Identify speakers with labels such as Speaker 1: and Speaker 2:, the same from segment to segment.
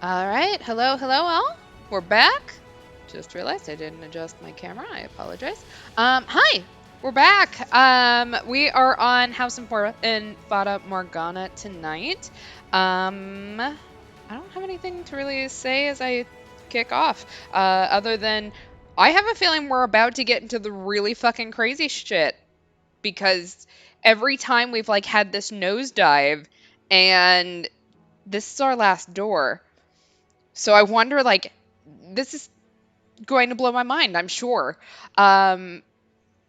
Speaker 1: All right. Hello, hello, all. We're back. Just realized I didn't adjust my camera. I apologize. Hi. We're back. We are on House in Fata Morgana tonight. I don't have anything to really say as I kick off, other than I have a feeling we're about to get into the really fucking crazy shit because every time we've like had this nosedive, and this is our last door. So I wonder, like, this is going to blow my mind, I'm sure. Um,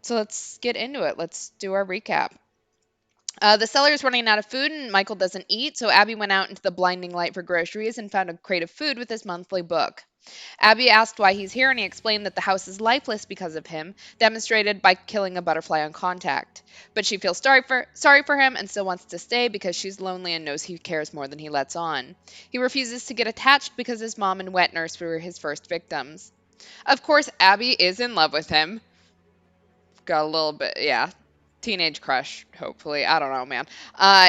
Speaker 1: so let's get into it. Let's do our recap. The cellar is running out of food, and Michael doesn't eat, so Abby went out into the blinding light for groceries and found a crate of food with his monthly book. Abby asked why he's here, and he explained that the house is lifeless because of him, demonstrated by killing a butterfly on contact. But she feels sorry for him and still wants to stay because she's lonely and knows he cares more than he lets on. He refuses to get attached because his mom and wet nurse were his first victims. Of course, Abby is in love with him. Got a little bit, yeah. Teenage crush, hopefully. I don't know, man.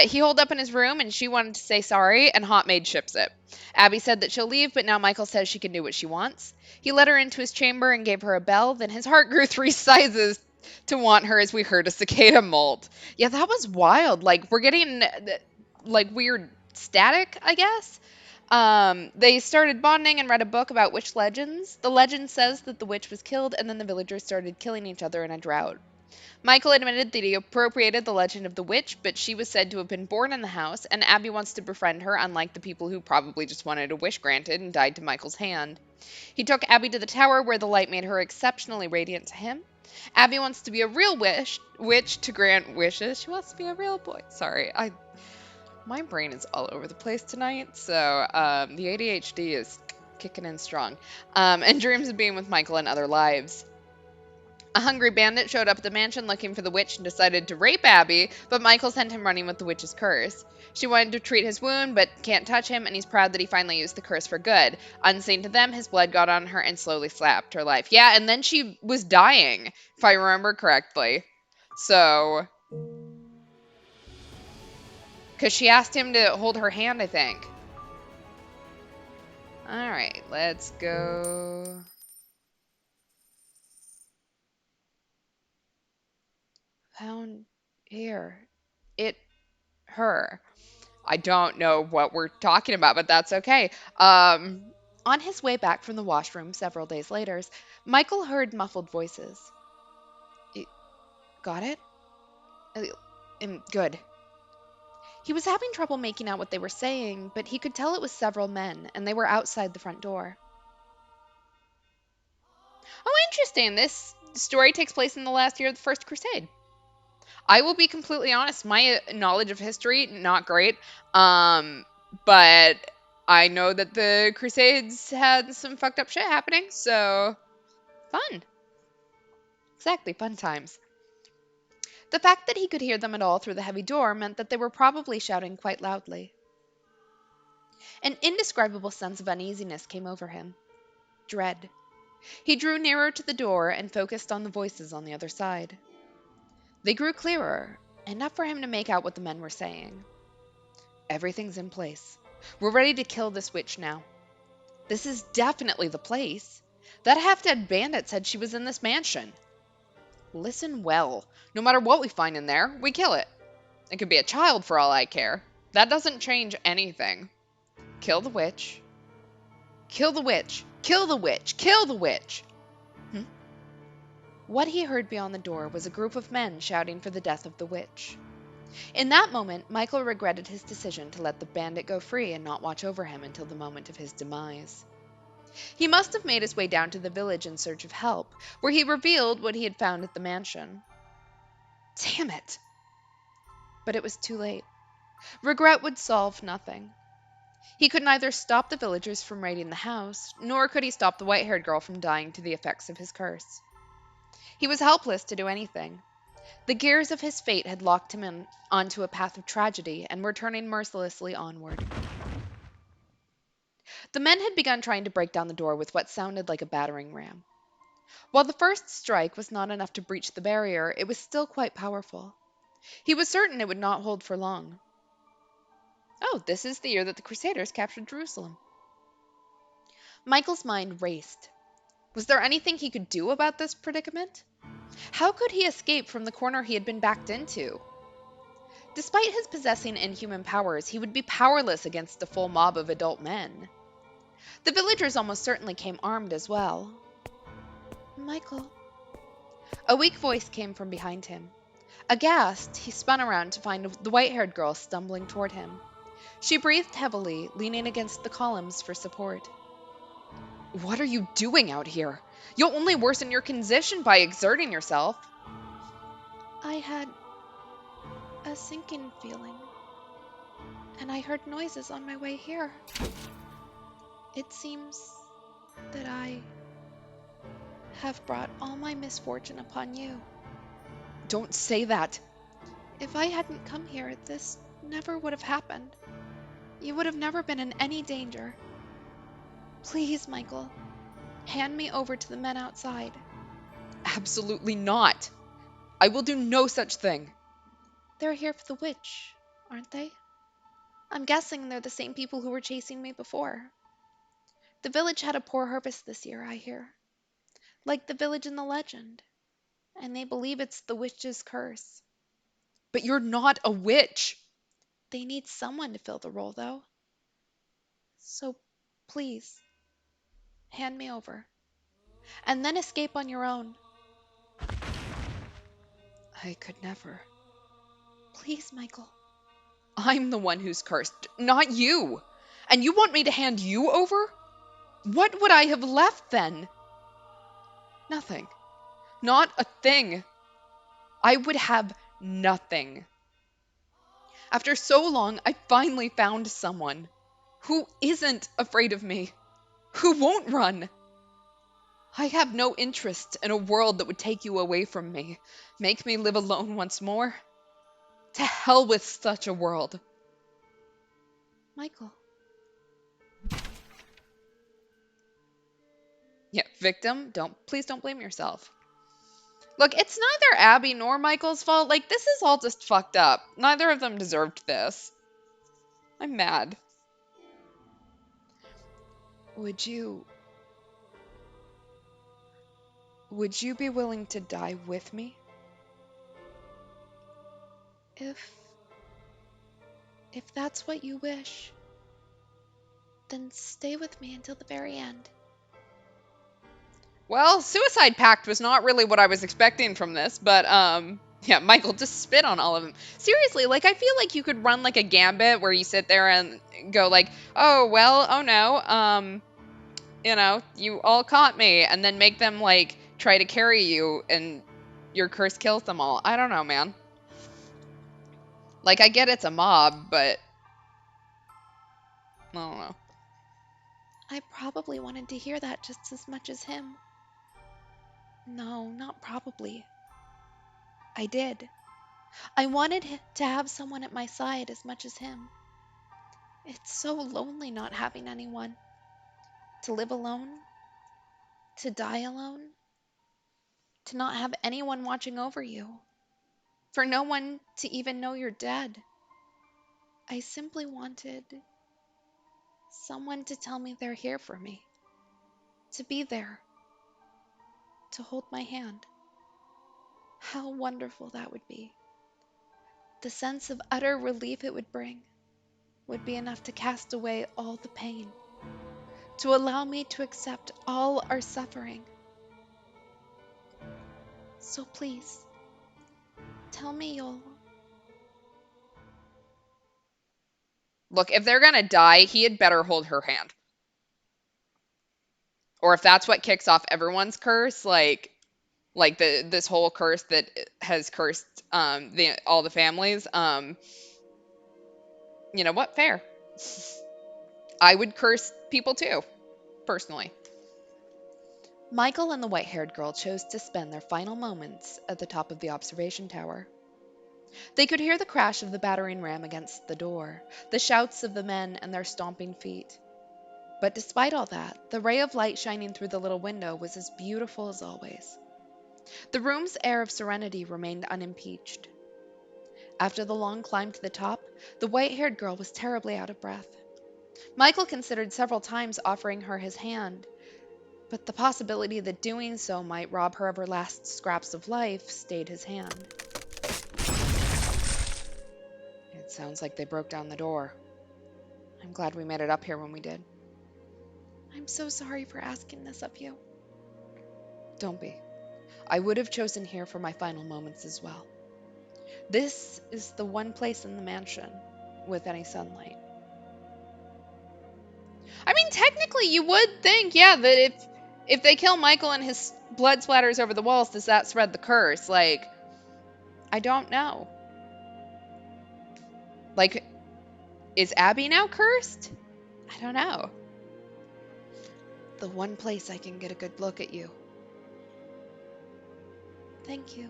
Speaker 1: He holed up in his room and she wanted to say sorry, and Hot Maid ships it. Abby said that she'll leave, but now Michael says she can do what she wants. He led her into his chamber and gave her a bell, then his heart grew three sizes to want her as we heard a cicada molt. Yeah, that was wild. Like, we're getting, like, weird static, I guess. They started bonding and read a book about witch legends. The legend says that the witch was killed, and then the villagers started killing each other in a drought. Michael admitted that he appropriated the legend of the witch, but she was said to have been born in the house, and Abby wants to befriend her, unlike the people who probably just wanted a wish granted and died to Michael's hand. He took Abby to the tower where the light made her exceptionally radiant to him. Abby wants to be a real witch to grant wishes. She wants to be a real boy. Sorry, my brain is all over the place tonight, so the ADHD is kicking in strong. And dreams of being with Michael in other lives. A hungry bandit showed up at the mansion looking for the witch and decided to rape Abby, but Michael sent him running with the witch's curse. She wanted to treat his wound, but can't touch him, and he's proud that he finally used the curse for good. Unseen to them, his blood got on her and slowly slapped her life. Yeah, and then she was dying, if I remember correctly. So, because she asked him to hold her hand, I think. Alright, let's go. Found here. It, her. I don't know what we're talking about, but that's okay. On his way back from the washroom several days later, Michael heard muffled voices. "You got it? Good." He was having trouble making out what they were saying, but he could tell it was several men, and they were outside the front door. Oh, interesting. This story takes place in the last year of the First Crusade. I will be completely honest, my knowledge of history, not great. Um, but I know that the Crusades had some fucked up shit happening, so fun. Exactly, fun times. The fact that he could hear them at all through the heavy door meant that they were probably shouting quite loudly. An indescribable sense of uneasiness came over him. Dread. He drew nearer to the door and focused on the voices on the other side. They grew clearer, enough for him to make out what the men were saying. Everything's in place. We're ready to kill this witch now. This is definitely the place. That half-dead bandit said she was in this mansion. Listen well. No matter what we find in there, we kill it. It could be a child for all I care. That doesn't change anything. Kill the witch. Kill the witch. Kill the witch. Kill the witch. Hmm? What he heard beyond the door was a group of men shouting for the death of the witch. In that moment, Michael regretted his decision to let the bandit go free and not watch over him until the moment of his demise. He must have made his way down to the village in search of help, where he revealed what he had found at the mansion. Damn it! But it was too late. Regret would solve nothing. He could neither stop the villagers from raiding the house, nor could he stop the white-haired girl from dying to the effects of his curse. He was helpless to do anything. The gears of his fate had locked him in onto a path of tragedy and were turning mercilessly onward. The men had begun trying to break down the door with what sounded like a battering ram. While the first strike was not enough to breach the barrier, it was still quite powerful. He was certain it would not hold for long. Oh, this is the year that the Crusaders captured Jerusalem. Michael's mind raced. Was there anything he could do about this predicament? How could he escape from the corner he had been backed into? Despite his possessing inhuman powers, he would be powerless against a full mob of adult men. The villagers almost certainly came armed as well. Michael. A weak voice came from behind him. Aghast, he spun around to find the white-haired girl stumbling toward him. She breathed heavily, leaning against the columns for support. What are you doing out here? You'll only worsen your condition by exerting yourself. I had a sinking feeling, and I heard noises on my way here. It seems that I have brought all my misfortune upon you. Don't say that. If I hadn't come here, this never would have happened. You would have never been in any danger. Please, Michael, hand me over to the men outside. Absolutely not. I will do no such thing. They're here for the witch, aren't they? I'm guessing they're the same people who were chasing me before. The village had a poor harvest this year, I hear. Like the village in the legend. And they believe it's the witch's curse. But you're not a witch. They need someone to fill the role, though. So, please, hand me over. And then escape on your own. I could never. Please, Michael. I'm the one who's cursed, not you. And you want me to hand you over? What would I have left then? Nothing. Not a thing. I would have nothing. After so long, I finally found someone who isn't afraid of me, who won't run. I have no interest in a world that would take you away from me, make me live alone once more. To hell with such a world. Michael. Yeah, victim, please don't blame yourself. Look, it's neither Abby nor Michael's fault. Like, this is all just fucked up. Neither of them deserved this. I'm mad. Would you... Would you be willing to die with me? If that's what you wish, then stay with me until the very end. Well, Suicide Pact was not really what I was expecting from this, but, yeah, Michael, just spit on all of them. Seriously, like, I feel like you could run, like, a gambit where you sit there and go, like, oh, well, oh no, you know, you all caught me, and then make them, like, try to carry you, and your curse kills them all. I don't know, man. Like, I get it's a mob, but I don't know. I probably wanted to hear that just as much as him. No, not probably. I did. I wanted to have someone at my side as much as him. It's so lonely not having anyone. To live alone. To die alone. To not have anyone watching over you. For no one to even know you're dead. I simply wanted someone to tell me they're here for me. To be there. To hold my hand. How wonderful that would be. The sense of utter relief it would bring would be enough to cast away all the pain, to allow me to accept all our suffering. So please, tell me you'll... Look, if they're gonna die, he had better hold her hand. Or if that's what kicks off everyone's curse, like this whole curse that has cursed all the families, you know what? Fair. I would curse people too, personally. Michael and the white-haired girl chose to spend their final moments at the top of the observation tower. They could hear the crash of the battering ram against the door, the shouts of the men and their stomping feet. But despite all that, the ray of light shining through the little window was as beautiful as always. The room's air of serenity remained unimpeached. After the long climb to the top, the white-haired girl was terribly out of breath. Michael considered several times offering her his hand, but the possibility that doing so might rob her of her last scraps of life stayed his hand. It sounds like they broke down the door. I'm glad we made it up here when we did. I'm so sorry for asking this of you. Don't be. I would have chosen here for my final moments as well. This is the one place in the mansion with any sunlight. I mean, technically, you would think, yeah, that if they kill Michael and his blood splatters over the walls, does that spread the curse? Like, I don't know. Like, is Abby now cursed? I don't know. The one place I can get a good look at you. Thank you.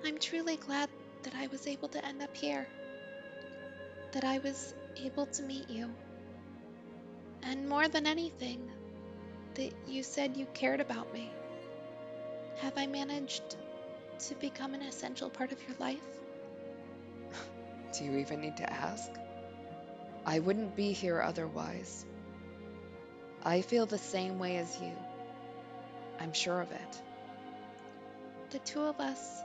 Speaker 1: I'm truly glad that I was able to end up here. That I was able to meet you. And more than anything, that you said you cared about me. Have I managed to become an essential part of your life? Do you even need to ask? I wouldn't be here otherwise. I feel the same way as you. I'm sure of it. The two of us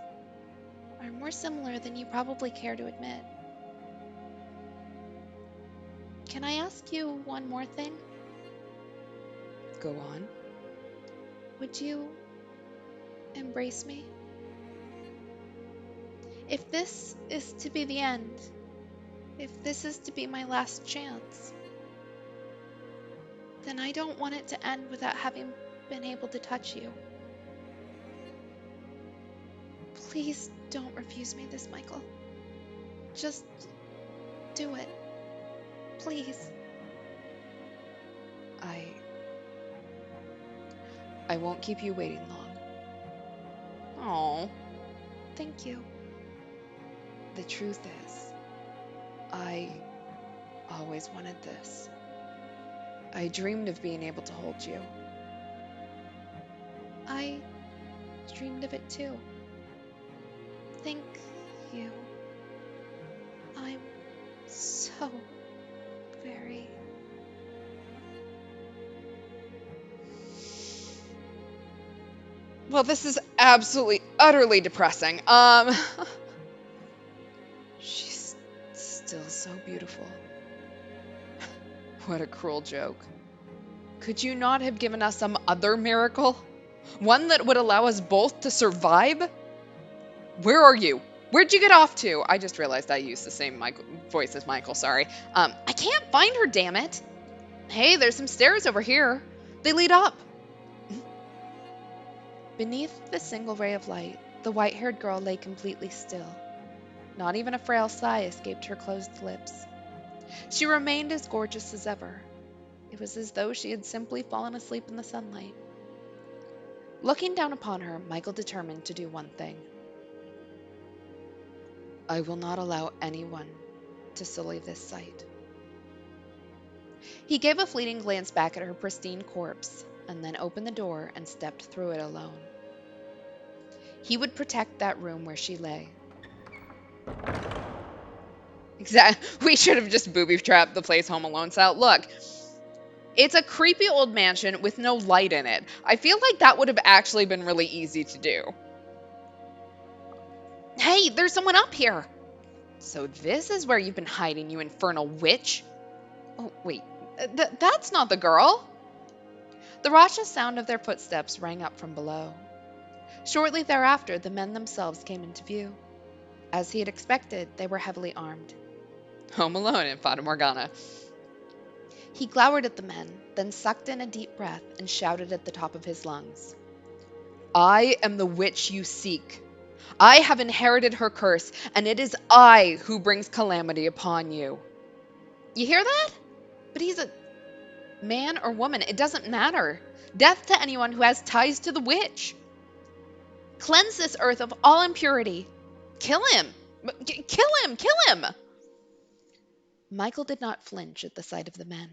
Speaker 1: are more similar than you probably care to admit. Can I ask you one more thing? Go on. Would you embrace me? If this is to be the end, if this is to be my last chance, then I don't want it to end without having been able to touch you. Please don't refuse me this, Michael. Just do it. Please. I won't keep you waiting long. Oh, thank you. The truth is, I always wanted this. I dreamed of being able to hold you. I dreamed of it too. Thank you. I'm so very... Well, this is absolutely, utterly depressing. She's still so beautiful. What a cruel joke. Could you not have given us some other miracle? One that would allow us both to survive? Where are you? Where'd you get off to? I just realized I used the same voice as Michael, sorry. I can't find her, damn it. Hey, there's some stairs over here. They lead up. Beneath the single ray of light, the white-haired girl lay completely still. Not even a frail sigh escaped her closed lips. She remained as gorgeous as ever. It was as though she had simply fallen asleep in the sunlight. Looking down upon her, Michael determined to do one thing. I will not allow anyone to sully this sight. He gave a fleeting glance back at her pristine corpse, and then opened the door and stepped through it alone. He would protect that room where she lay. Exactly. We should have just booby-trapped the place Home Alone style. Look, it's a creepy old mansion with no light in it. I feel like that would have actually been really easy to do. Hey, there's someone up here. So this is where you've been hiding, you infernal witch. Oh, wait. That's not the girl. The raucous sound of their footsteps rang up from below. Shortly thereafter, the men themselves came into view. As he had expected, they were heavily armed. Home Alone in Fata Morgana. He glowered at the men, then sucked in a deep breath and shouted at the top of his lungs. I am the witch you seek. I have inherited her curse, and it is I who brings calamity upon you. You hear that? But he's a man or woman. It doesn't matter. Death to anyone who has ties to the witch. Cleanse this earth of all impurity. Kill him. Kill him. Kill him. Michael did not flinch at the sight of the men.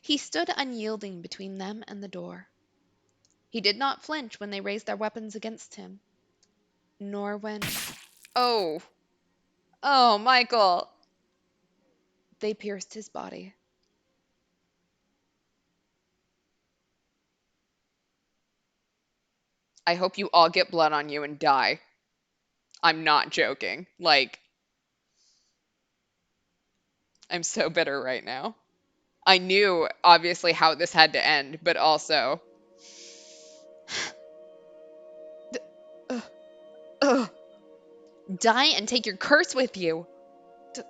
Speaker 1: He stood unyielding between them and the door. He did not flinch when they raised their weapons against him. nor when. Oh, oh, Michael! They pierced his body. I hope you all get blood on you and die. I'm not joking. Like, I'm so bitter right now. I knew, obviously, how this had to end, but also. Ugh, ugh. Die and take your curse with you. D-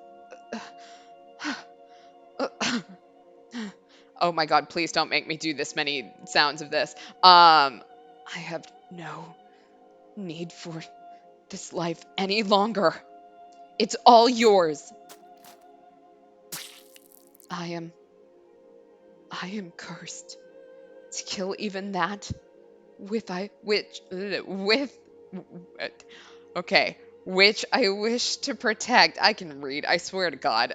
Speaker 1: Oh my god, please don't make me do this many sounds of this. I have no need for this life any longer. It's all yours. I am I am cursed to kill even that with I which with okay, which I wish to protect. I can read, I swear to God.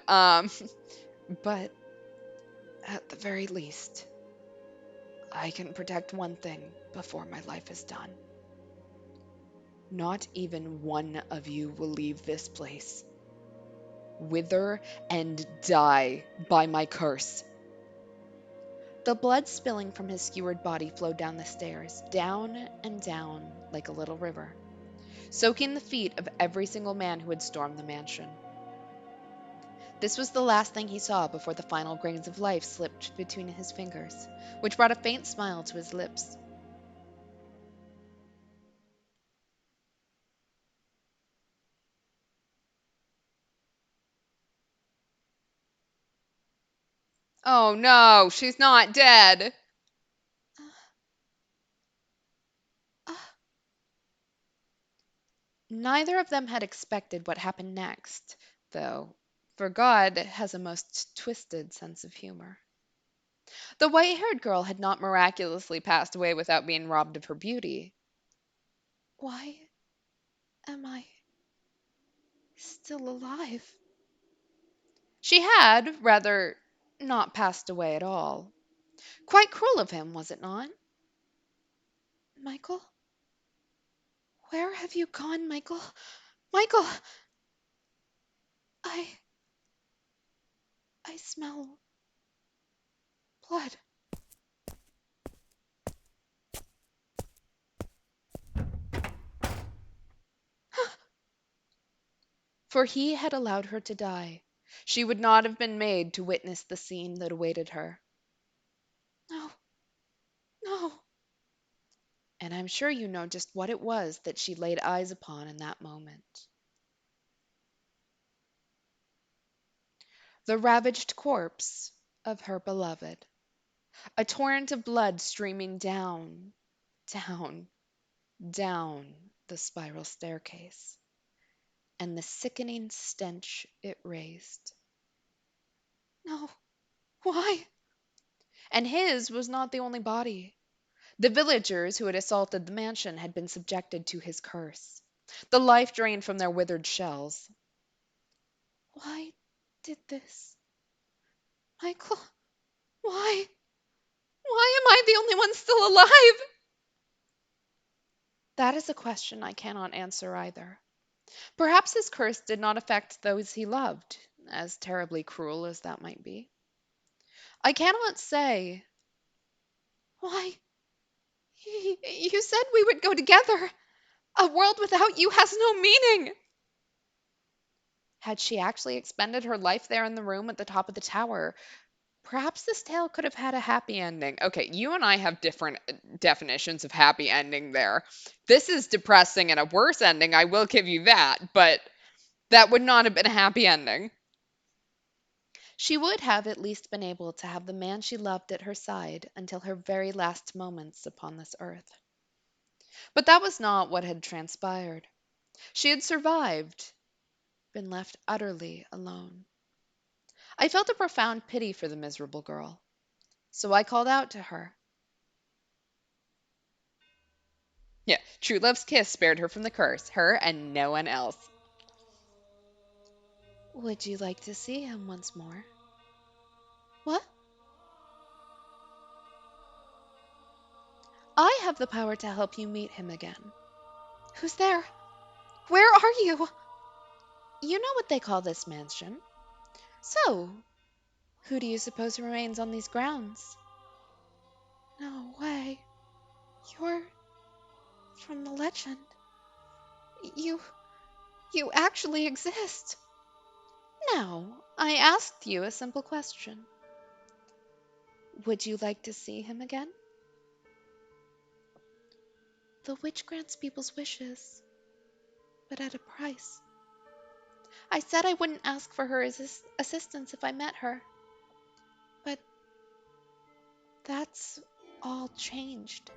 Speaker 1: But at the very least, I can protect one thing before my life is done. Not even one of you will leave this place. Wither and die by my curse. The blood spilling from his skewered body flowed down the stairs, down and down like a little river, soaking the feet of every single man who had stormed the mansion. This was the last thing he saw before the final grains of life slipped between his fingers, which brought a faint smile to his lips. Oh no, she's not dead. Ah. Neither of them had expected what happened next, though, for God has a most twisted sense of humor. The white haired girl had not miraculously passed away without being robbed of her beauty. Why am I still alive? She had, rather, not passed away at all. Quite cruel of him, was it not? Michael? Where have you gone, Michael? Michael! I I smell blood. For he had allowed her to die. She would not have been made to witness the scene that awaited her. No, no. And I'm sure you know just what it was that she laid eyes upon in that moment. The ravaged corpse of her beloved. A torrent of blood streaming down, down, down the spiral staircase, and the sickening stench it raised. No, why? And his was not the only body. The villagers who had assaulted the mansion had been subjected to his curse. The life drained from their withered shells. Why did this? Michael, why? Why am I the only one still alive? That is a question I cannot answer either. Perhaps his curse did not affect those he loved, as terribly cruel as that might be. I cannot say. Why, you said we would go together. A world without you has no meaning. Had she actually expended her life there in the room at the top of the tower, perhaps this tale could have had a happy ending. Okay, you and I have different definitions of happy ending there. This is depressing and a worse ending, I will give you that, but that would not have been a happy ending. She would have at least been able to have the man she loved at her side until her very last moments upon this earth. But that was not what had transpired. She had survived, been left utterly alone. I felt a profound pity for the miserable girl, so I called out to her. Yeah, true love's kiss spared her from the curse, her and no one else. Would you like to see him once more? What? I have the power to help you meet him again. Who's there? Where are you? You know what they call this mansion. So, who do you suppose remains on these grounds? No way. You're from the legend. You you actually exist. Now, I asked you a simple question. Would you like to see him again? The witch grants people's wishes, but at a price. I said I wouldn't ask for her assistance if I met her, but that's all changed.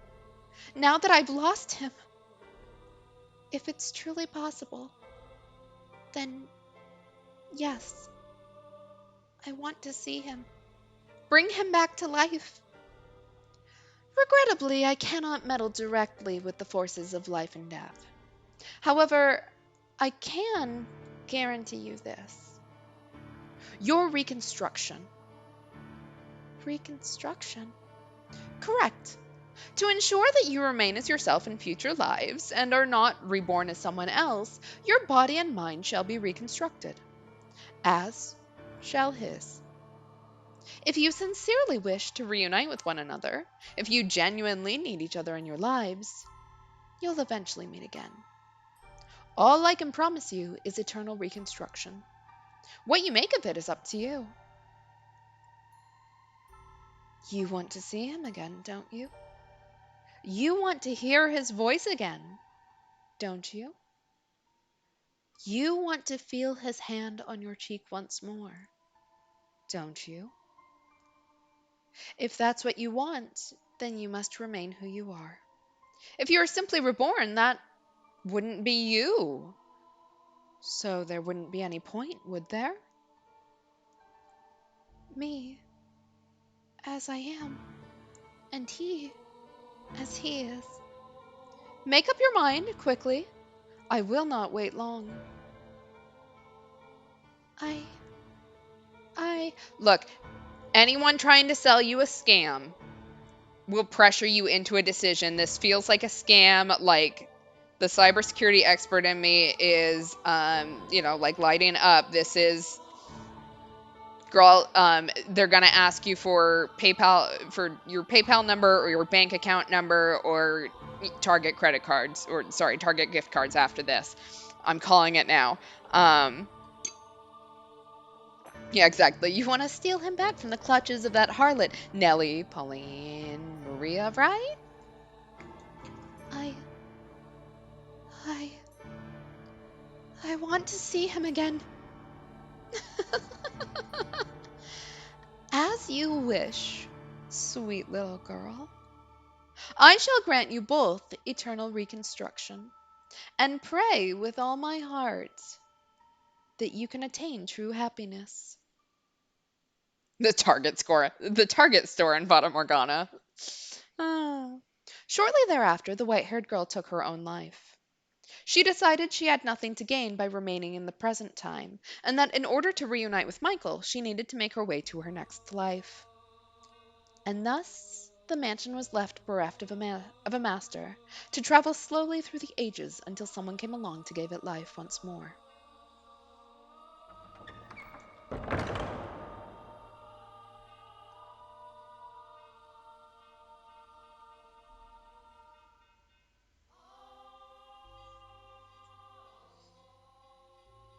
Speaker 1: Now that I've lost him, if it's truly possible, then yes, I want to see him. Bring him back to life. Regrettably, I cannot meddle directly with the forces of life and death. However, I can guarantee you this. Your reconstruction. Reconstruction? Correct. To ensure that you remain as yourself in future lives and are not reborn as someone else, your body and mind shall be reconstructed, as shall his. If you sincerely wish to reunite with one another, if you genuinely need each other in your lives, you'll eventually meet again. All I can promise you is eternal reconstruction. What you make of it is up to you. You want to see him again, don't you? You want to hear his voice again, don't you? You want to feel his hand on your cheek once more, don't you? If that's what you want, then you must remain who you are. If you are simply reborn, that wouldn't be you. So there wouldn't be any point, would there? Me, as I am, and he, as he is. Make up your mind quickly. I will not wait long. I, I. Look, anyone trying to sell you a scam will pressure you into a decision. This feels like a scam. Like the cybersecurity expert in me is, like lighting up. This is, girl. They're gonna ask you for your PayPal number or your bank account number or Target credit cards or sorry, Target gift cards after this. I'm calling it now. Um, yeah, exactly. You want to steal him back from the clutches of that harlot, Nellie, Pauline, Maria, right? I, I, I want to see him again. As you wish, sweet little girl. I shall grant you both eternal reconstruction, and pray with all my heart that you can attain true happiness. The Target store in Fata Morgana. Ah. Shortly thereafter, the white-haired girl took her own life. She decided she had nothing to gain by remaining in the present time, and that in order to reunite with Michael, she needed to make her way to her next life. And thus the mansion was left bereft of a master, to travel slowly through the ages until someone came along to give it life once more.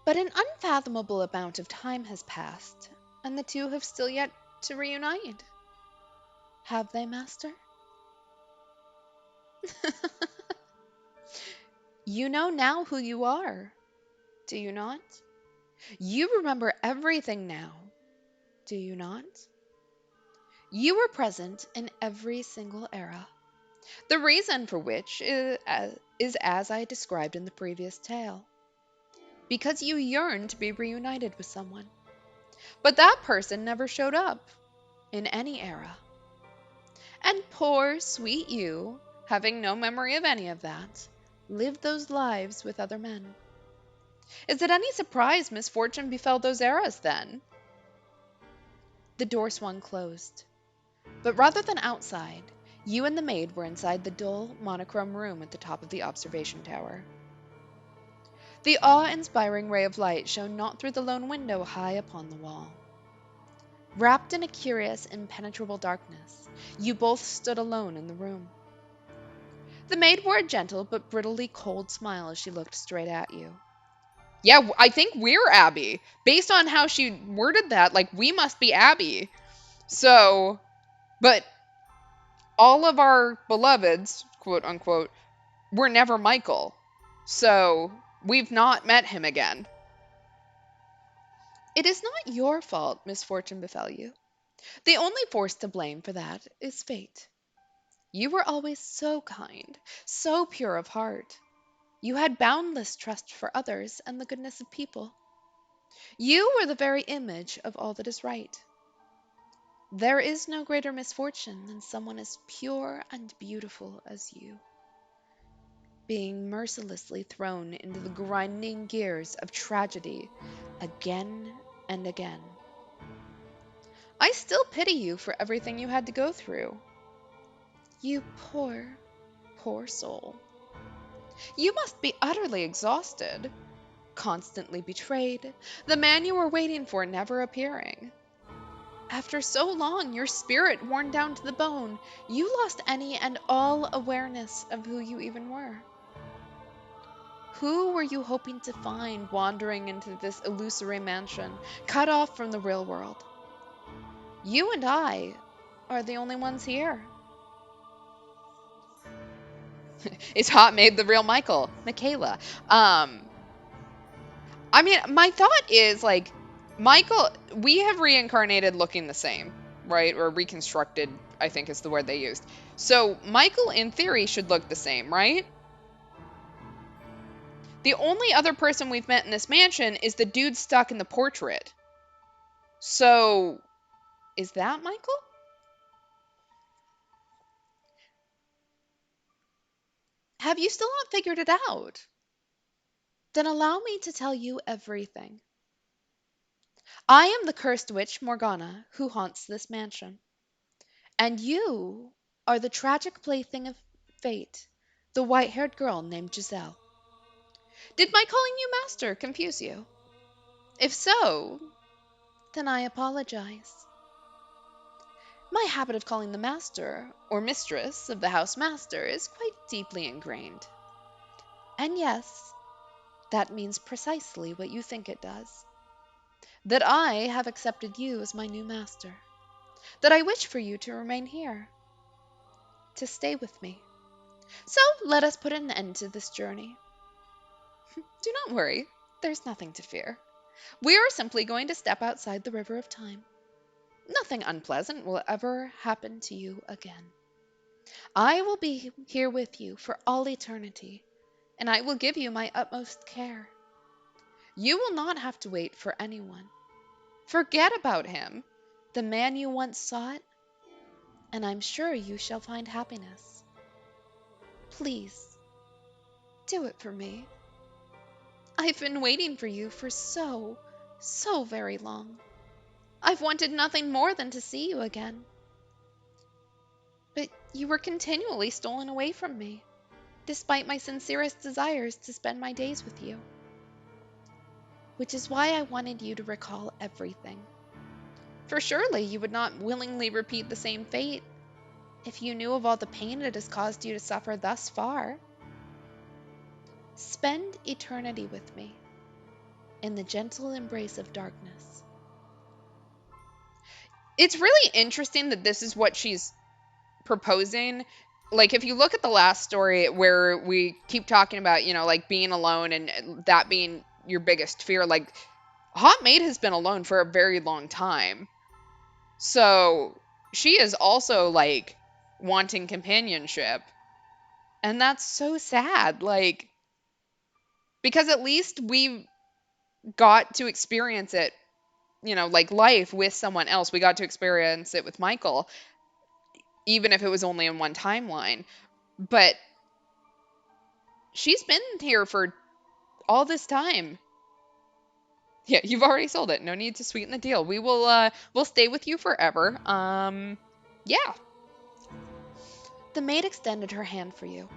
Speaker 1: But an unfathomable amount of time has passed, and the two have still yet to reunite. Have they, master? You know now who you are, do you not? You remember everything now, do you not? You were present in every single era, the reason for which is as I described in the previous tale. Because you yearned to be reunited with someone. But that person never showed up in any era. And poor, sweet you, having no memory of any of that, lived those lives with other men. Is it any surprise misfortune befell those eras then? The door swung closed. But rather than outside, you and the maid were inside the dull, monochrome room at the top of the observation tower. The awe-inspiring ray of light shone not through the lone window high upon the wall. Wrapped in a curious, impenetrable darkness, you both stood alone in the room. The maid wore a gentle but brittlely cold smile as she looked straight at you. Yeah, I think we're Abby. Based on how she worded that, like, we must be Abby. So, but all of our beloveds, quote unquote, were never Michael. So, we've not met him again. It is not your fault misfortune befell you. The only force to blame for that is fate. You were always so kind, so pure of heart. You had boundless trust for others and the goodness of people. You were the very image of all that is right. There is no greater misfortune than someone as pure and beautiful as you, being mercilessly thrown into the grinding gears of tragedy again and again. I still pity you for everything you had to go through. You poor, poor soul. You must be utterly exhausted, constantly betrayed, the man you were waiting for never appearing. After so long, your spirit worn down to the bone, you lost any and all awareness of who you even were. Who were you hoping to find wandering into this illusory mansion, cut off from the real world? You and I are the only ones here. Is Hot Maid the real Michael? Michaela. Um, I mean, my thought is like, Michael, we have reincarnated looking the same, right? Or reconstructed, I think is the word they used. So Michael, in theory, should look the same, right? The only other person we've met in this mansion is the dude stuck in the portrait. So, is that Michael? Have you still not figured it out? Then allow me to tell you everything. I am the cursed witch Morgana who haunts this mansion. And you are the tragic plaything of fate, the white-haired girl named Giselle. Did my calling you master confuse you? If so, then I apologize. My habit of calling the master or mistress of the house master is quite deeply ingrained. And yes, that means precisely what you think it does. That I have accepted you as my new master. That I wish for you to remain here, to stay with me. So let us put an end to this journey. Do not worry, there's nothing to fear. We are simply going to step outside the river of time. Nothing unpleasant will ever happen to you again. I will be here with you for all eternity, and I will give you my utmost care. You will not have to wait for anyone. Forget about him, the man you once sought, and I'm sure you shall find happiness. Please, do it for me. I've been waiting for you for so, so very long. I've wanted nothing more than to see you again. But you were continually stolen away from me, despite my sincerest desires to spend my days with you. Which is why I wanted you to recall everything. For surely you would not willingly repeat the same fate if you knew of all the pain it has caused you to suffer thus far. Spend eternity with me in the gentle embrace of darkness. It's really interesting that this is what she's proposing. Like, if you look at the last story where we keep talking about, like being alone and that being your biggest fear, like, Hot Maid has been alone for a very long time. So she is also like wanting companionship. And that's so sad. Like, because at least we got to experience it, like life with someone else. We got to experience it with Michael, even if it was only in one timeline. But she's been here for all this time. Yeah, you've already sold it. No need to sweeten the deal. We'll stay with you forever. Yeah. The maid extended her hand for you.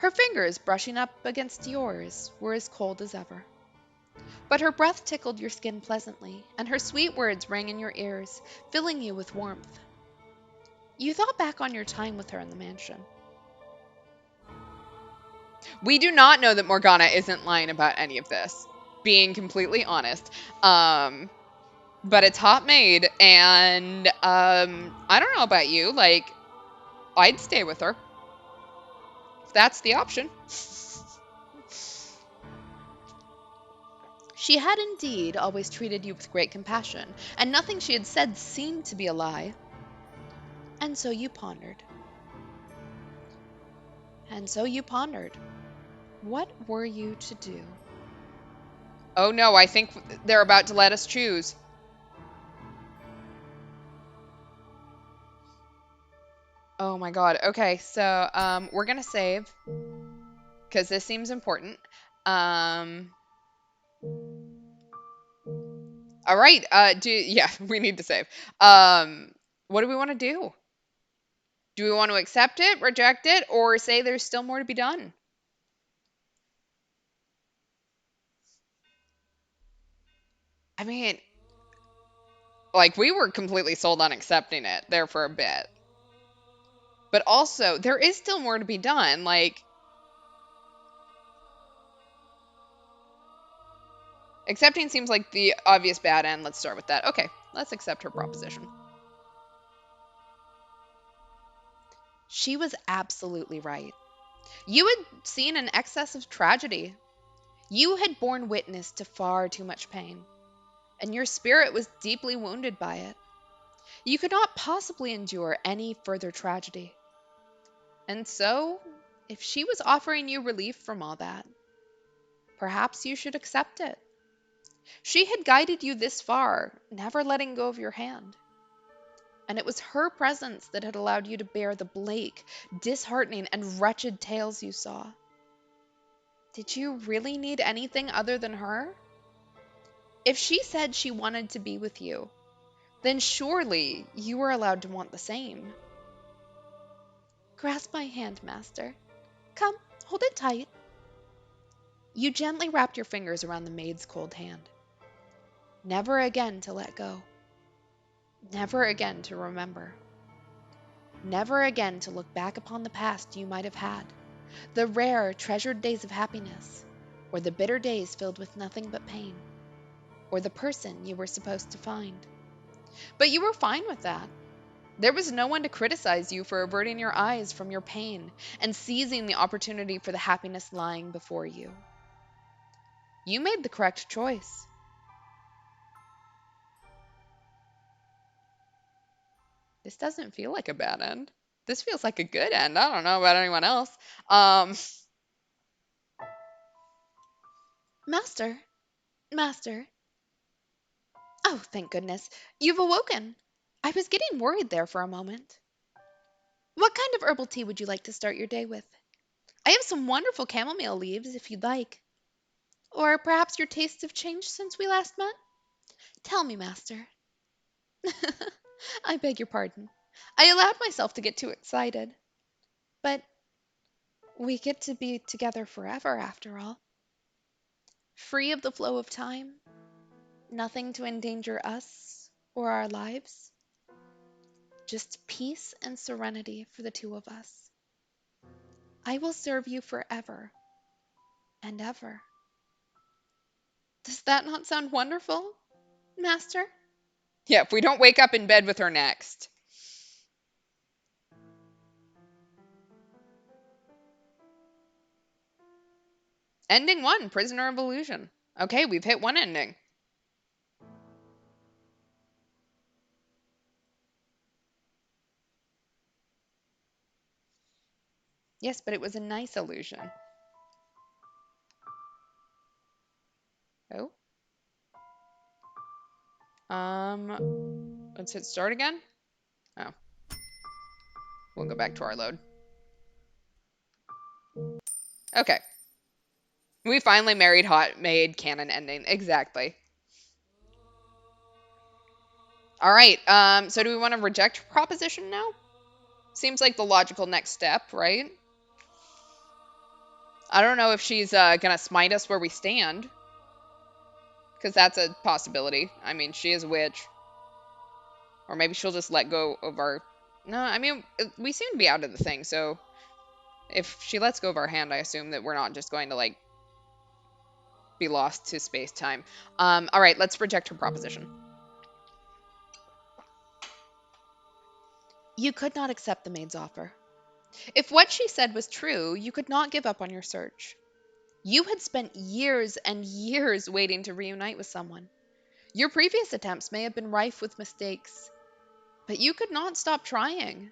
Speaker 1: Her fingers, brushing up against yours, were as cold as ever. But her breath tickled your skin pleasantly, and her sweet words rang in your ears, filling you with warmth. You thought back on your time with her in the mansion. We do not know that Morgana isn't lying about any of this, being completely honest. But it's hot made, and I don't know about you, like, I'd stay with her. If that's the option. She had indeed always treated you with great compassion, and nothing she had said seemed to be a lie. And so you pondered. And so you pondered. What were you to do? Oh no, I think they're about to let us choose. Oh my god. Okay, so we're gonna save because this seems important. Um, all right. Yeah, we need to save. What do we want to do? Do we want to accept it, reject it, or say there's still more to be done? I mean, like we were completely sold on accepting it there for a bit. But also, there is still more to be done. Like accepting seems like the obvious bad end. Let's start with that. Okay, let's accept her proposition. She was absolutely right. You had seen an excess of tragedy. You had borne witness to far too much pain, and your spirit was deeply wounded by it. You could not possibly endure any further tragedy. And so, if she was offering you relief from all that, perhaps you should accept it. She had guided you this far, never letting go of your hand. And it was her presence that had allowed you to bear the bleak, disheartening, and wretched tales you saw. Did you really need anything other than her? If she said she wanted to be with you, then surely you were allowed to want the same. Grasp my hand, master. Come, hold it tight. You gently wrapped your fingers around the maid's cold hand. Never again to let go. Never again to remember. Never again to look back upon the past you might have had, the rare, treasured days of happiness, or the bitter days filled with nothing but pain, or the person you were supposed to find. But you were fine with that. There was no one to criticize you for averting your eyes from your pain and seizing the opportunity for the happiness lying before you. You made the correct choice. This doesn't feel like a bad end. This feels like a good end. I don't know about anyone else. Um, Master, Master. Oh, thank goodness. You've awoken. I was getting worried there for a moment. What kind of herbal tea would you like to start your day with? I have some wonderful chamomile leaves if you'd like. Or perhaps your tastes have changed since we last met? Tell me, Master. I beg your pardon. I allowed myself to get too excited. But we get to be together forever, after all. Free of the flow of time, nothing to endanger us or our lives. Just peace and serenity for the two of us. I will serve you forever and ever. Does that not sound wonderful, Master? Yeah, if we don't wake up in bed with her next. Ending one, Prisoner of Illusion. Okay, we've hit one ending. Yes, but it was a nice illusion. Oh. Let's hit start again. Oh, we'll go back to our load. Okay. We finally married hot made canon ending. Exactly. All right. So do we want to reject proposition now? Seems like the logical next step, right? I don't know if she's gonna smite us where we stand, because that's a possibility. I mean, she is a witch. Or maybe she'll just let go of our... No, I mean, we seem to be out of the thing, so if she lets go of our hand, I assume that we're not just going to, like, be lost to space-time. All right, let's reject her proposition. You could not accept the maid's offer. If what she said was true, you could not give up on your search. You had spent years and years waiting to reunite with someone. Your previous attempts may have been rife with mistakes, but you could not stop trying.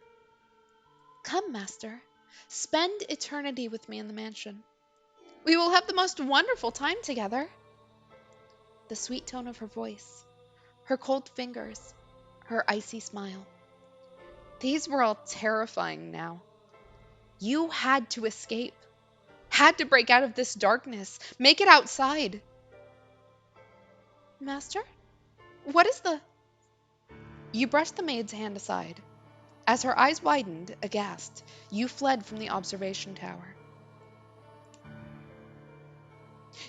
Speaker 1: Come, master, spend eternity with me in the mansion. We will have the most wonderful time together. The sweet tone of her voice, her cold fingers, her icy smile. These were all terrifying now. You had to escape, had to break out of this darkness, make it outside. Master, what is the... You brushed the maid's hand aside. As her eyes widened, aghast, you fled from the observation tower.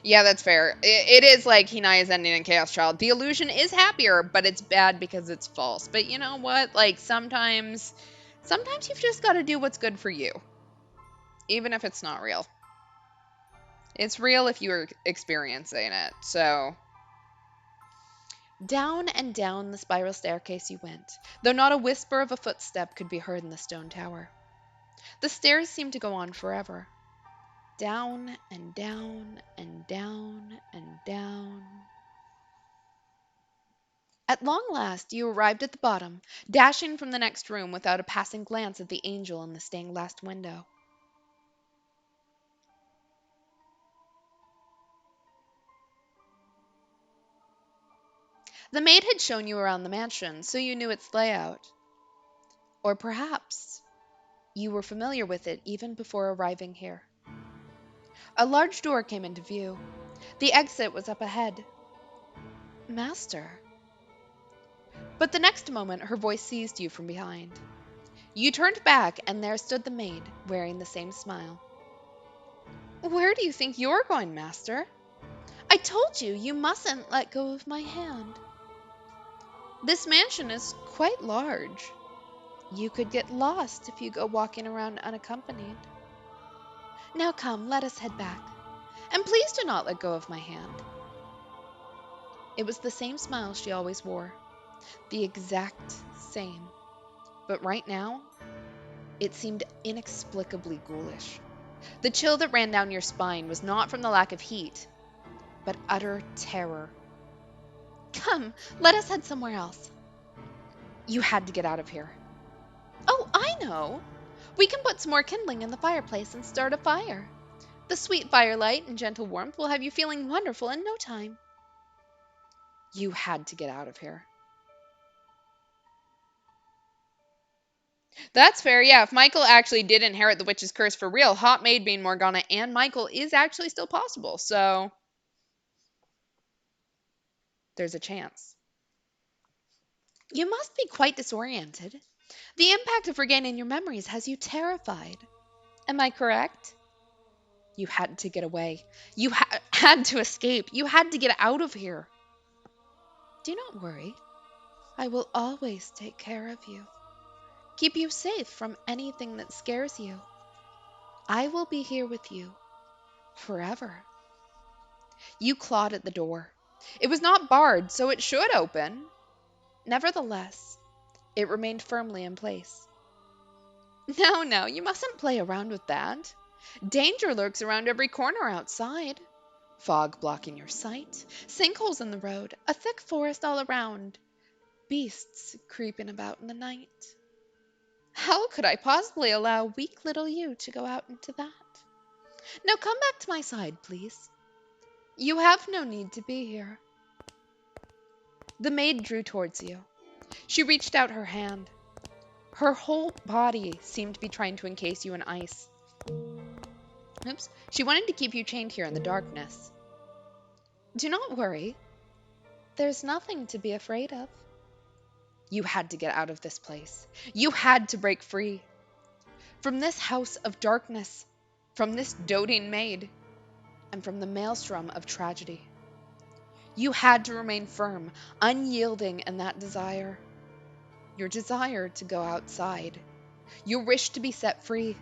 Speaker 1: Yeah, that's fair. It is like Hinaya's ending in Chaos Child. The illusion is happier, but it's bad because it's false. But you know what? Like, sometimes you've just got to do what's good for you, even if it's not real. It's real if you're experiencing it, so... Down and down the spiral staircase you went, though not a whisper of a footstep could be heard in the stone tower. The stairs seemed to go on forever. Down and down and down and down. At long last you arrived at the bottom, dashing from the next room without a passing glance at the angel in the stained-glass window. The maid had shown you around the mansion, so you knew its layout. Or perhaps you were familiar with it even before arriving here. A large door came into view. The exit was up ahead. Master. But the next moment her voice seized you from behind. You turned back, and there stood the maid, wearing the same smile. Where do you think you're going, master? I told you, you mustn't let go of my hand. This mansion is quite large. You could get lost if you go walking around unaccompanied. Now come, let us head back. And please do not let go of my hand. It was the same smile she always wore. The exact same. But right now, it seemed inexplicably ghoulish. The chill that ran down your spine was not from the lack of heat, but utter terror. Come, let us head somewhere else. You had to get out of here. Oh, I know. We can put some more kindling in the fireplace and start a fire. The sweet firelight and gentle warmth will have you feeling wonderful in no time. You had to get out of here. That's fair, yeah. If Michael actually did inherit the witch's curse for real, Hot Maid being Morgana and Michael is actually still possible, so there's a chance. You must be quite disoriented. The impact of regaining your memories has you terrified. Am I correct? You had to get away. You had to escape. You had to get out of here. Do not worry. I will always take care of you. Keep you safe from anything that scares you. I will be here with you forever. You clawed at the door. It was not barred, so it should open. Nevertheless, it remained firmly in place. No, no, you mustn't play around with that. Danger lurks around every corner outside. Fog blocking your sight, sinkholes in the road, a thick forest all around, beasts creeping about in the night. How could I possibly allow weak little you to go out into that? Now come back to my side, please. You have no need to be here. The maid drew towards you. She reached out her hand. Her whole body seemed to be trying to encase you in ice. Oops. She wanted to keep you chained here in the darkness. Do not worry. There's nothing to be afraid of. You had to get out of this place. You had to break free. From this house of darkness. from this doting maid, and from the maelstrom of tragedy. You had to remain firm, unyielding in that desire. Your desire to go outside. Your wish to be set free.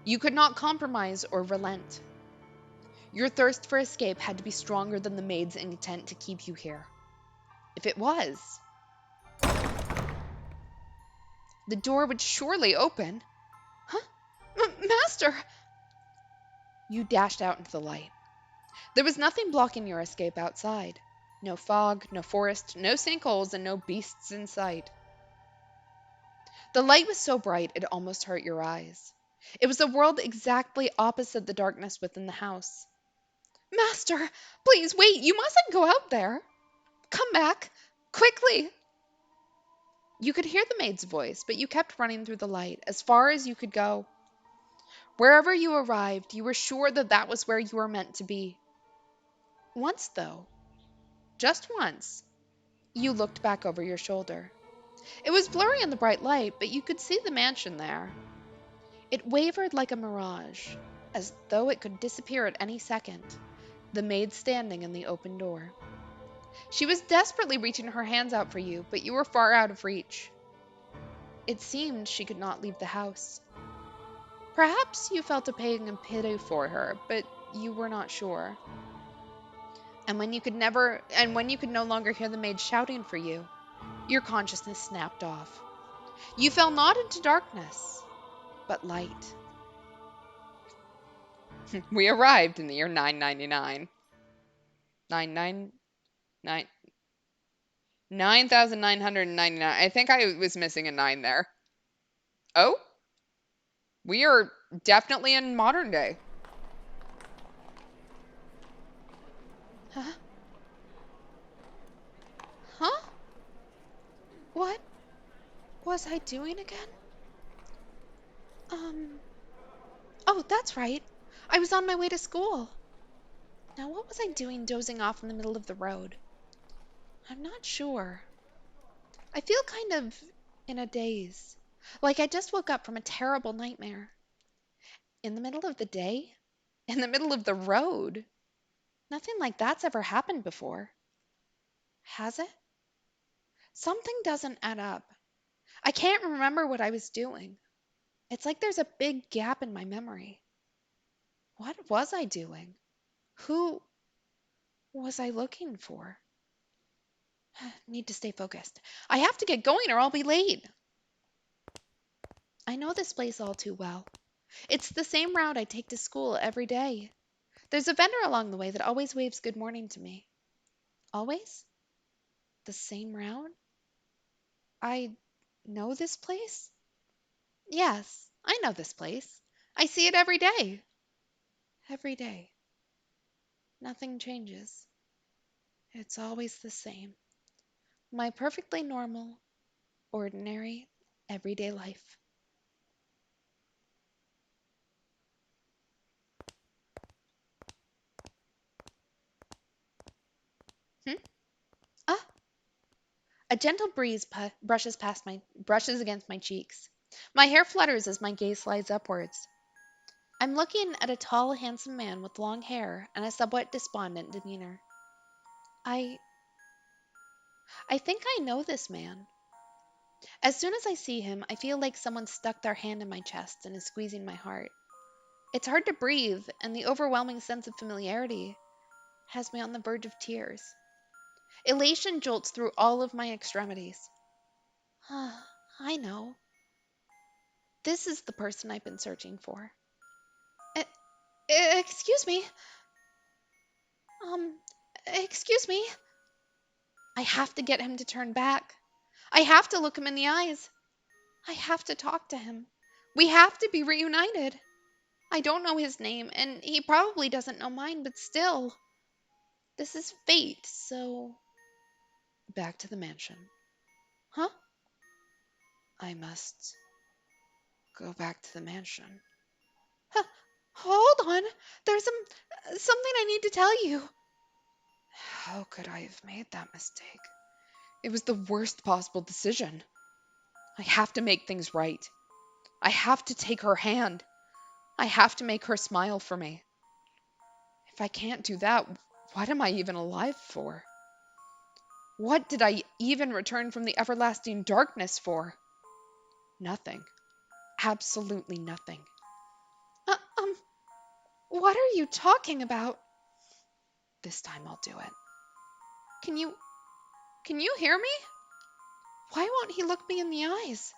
Speaker 1: You could not compromise or relent. Your thirst for escape had to be stronger than the maid's intent to keep you here. If it was, the door would surely open. Huh? Master! You dashed out into the light. There was nothing blocking your escape outside. No fog, no forest, no sinkholes, and no beasts in sight. The light was so bright it almost hurt your eyes. It was a world exactly opposite the darkness within the house. Master, please wait, you mustn't go out there. Come back, quickly. You could hear the maid's voice, but you kept running through the light, as far as you could go. Wherever you arrived, you were sure that that was where you were meant to be. Once, though, just once, you looked back over your shoulder. It was blurry in the bright light, but you could see the mansion there. It wavered like a mirage, as though it could disappear at any second, the maid standing in the open door. She was desperately reaching her hands out for you, but you were far out of reach. It seemed she could not leave the house. Perhaps you felt a pang of pity for her, but you were not sure. And when you could no longer hear the maid shouting for you, your consciousness snapped off. You fell not into darkness, but light. We arrived in the year 999. 999. 9,999. I think I was missing a 9 there. Oh, we are definitely in modern day. Huh? Huh? What was I doing again? Um, oh, that's right. I was on my way to school. Now, what was I doing dozing off in the middle of the road? I'm not sure. I feel kind of in a daze, like I just woke up from a terrible nightmare. In the middle of the day? In the middle of the road? Nothing like that's ever happened before. Has it? Something doesn't add up. I can't remember what I was doing. It's like there's a big gap in my memory. What was I doing? Who was I looking for? Need to stay focused. I have to get going or I'll be late. I know this place all too well. It's the same route I take to school every day. There's a vendor along the way that always waves good morning to me. Always? The same route? I know this place? Yes, I know this place. I see it every day. Every day. Nothing changes. It's always the same. My perfectly normal, ordinary, everyday life. Hmm? Ah! A gentle breeze brushes against my cheeks. My hair flutters as my gaze slides upwards. I'm looking at a tall, handsome man with long hair and a somewhat despondent demeanor. I I think I know this man. As soon as I see him, I feel like someone stuck their hand in my chest and is squeezing my heart. It's hard to breathe, and the overwhelming sense of familiarity has me on the verge of tears. Elation jolts through all of my extremities. Ah, I know. This is the person I've been searching for. E- excuse me. Um, excuse me. I have to get him to turn back. I have to look him in the eyes. I have to talk to him. We have to be reunited. I don't know his name, and he probably doesn't know mine, but still. This is fate, so. Back to the mansion. Huh? I must go back to the mansion. Huh, hold on. There's something I need to tell you. How could I have made that mistake? It was the worst possible decision. I have to make things right. I have to take her hand. I have to make her smile for me. If I can't do that, what am I even alive for? What did I even return from the everlasting darkness for? Nothing. Absolutely nothing. Uh, um, what are you talking about? This time I'll do it. Can you hear me? Why won't he look me in the eyes?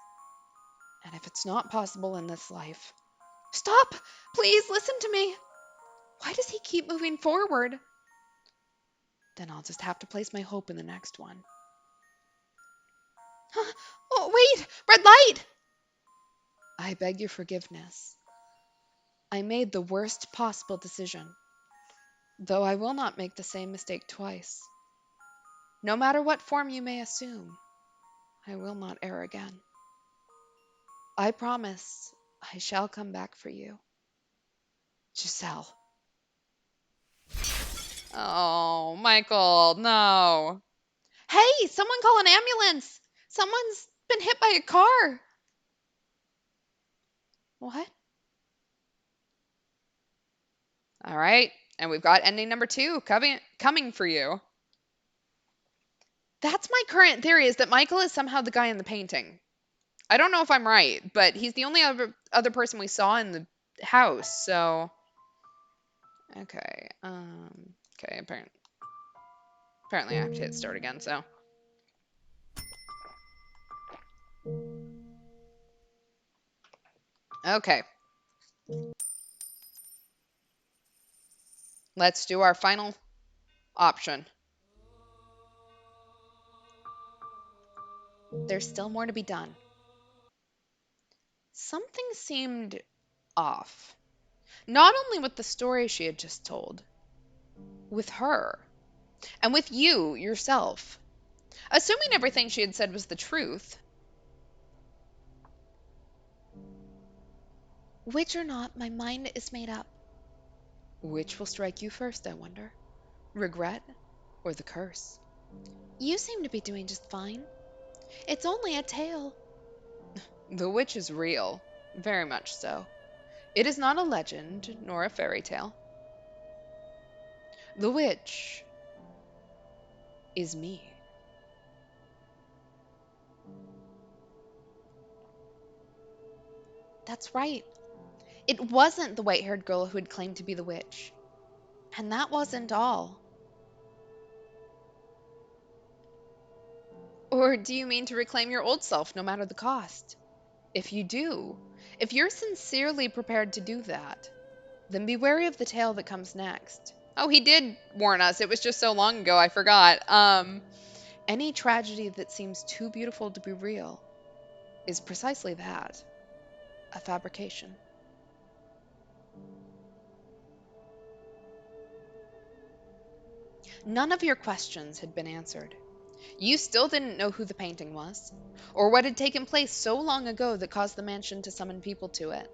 Speaker 1: And if it's not possible in this life, stop! Please listen to me. Why does he keep moving forward? Then I'll just have to place my hope in the next one. Oh, wait! Red light! I beg your forgiveness. I made the worst possible decision, though I will not make the same mistake twice. No matter what form you may assume, I will not err again. I promise I shall come back for you. Giselle. Oh, Michael, no. Hey, someone call an ambulance! Someone's been hit by a car. What? All right, and we've got ending number 2 coming for you. That's my current theory, is that Michael is somehow the guy in the painting. I don't know if I'm right, but he's the only other person we saw in the house, so okay. Okay, apparently I have to hit start again, so okay. Let's do our final option. There's still more to be done. Something seemed off. Not only with the story she had just told, with her, and with you yourself. Assuming everything she had said was the truth. Which or not, my mind is made up. Which will strike you first, I wonder? Regret or the curse? You seem to be doing just fine. It's only a tale. The witch is real, very much so. It is not a legend nor a fairy tale. The witch is me. That's right. It wasn't the white-haired girl who had claimed to be the witch. And that wasn't all. Or do you mean to reclaim your old self no matter the cost? If you do, if you're sincerely prepared to do that, then be wary of the tale that comes next. Oh, he did warn us. It was just so long ago, I forgot. Any tragedy that seems too beautiful to be real is precisely that, a fabrication. None of your questions had been answered. You still didn't know who the painting was, or what had taken place so long ago that caused the mansion to summon people to it.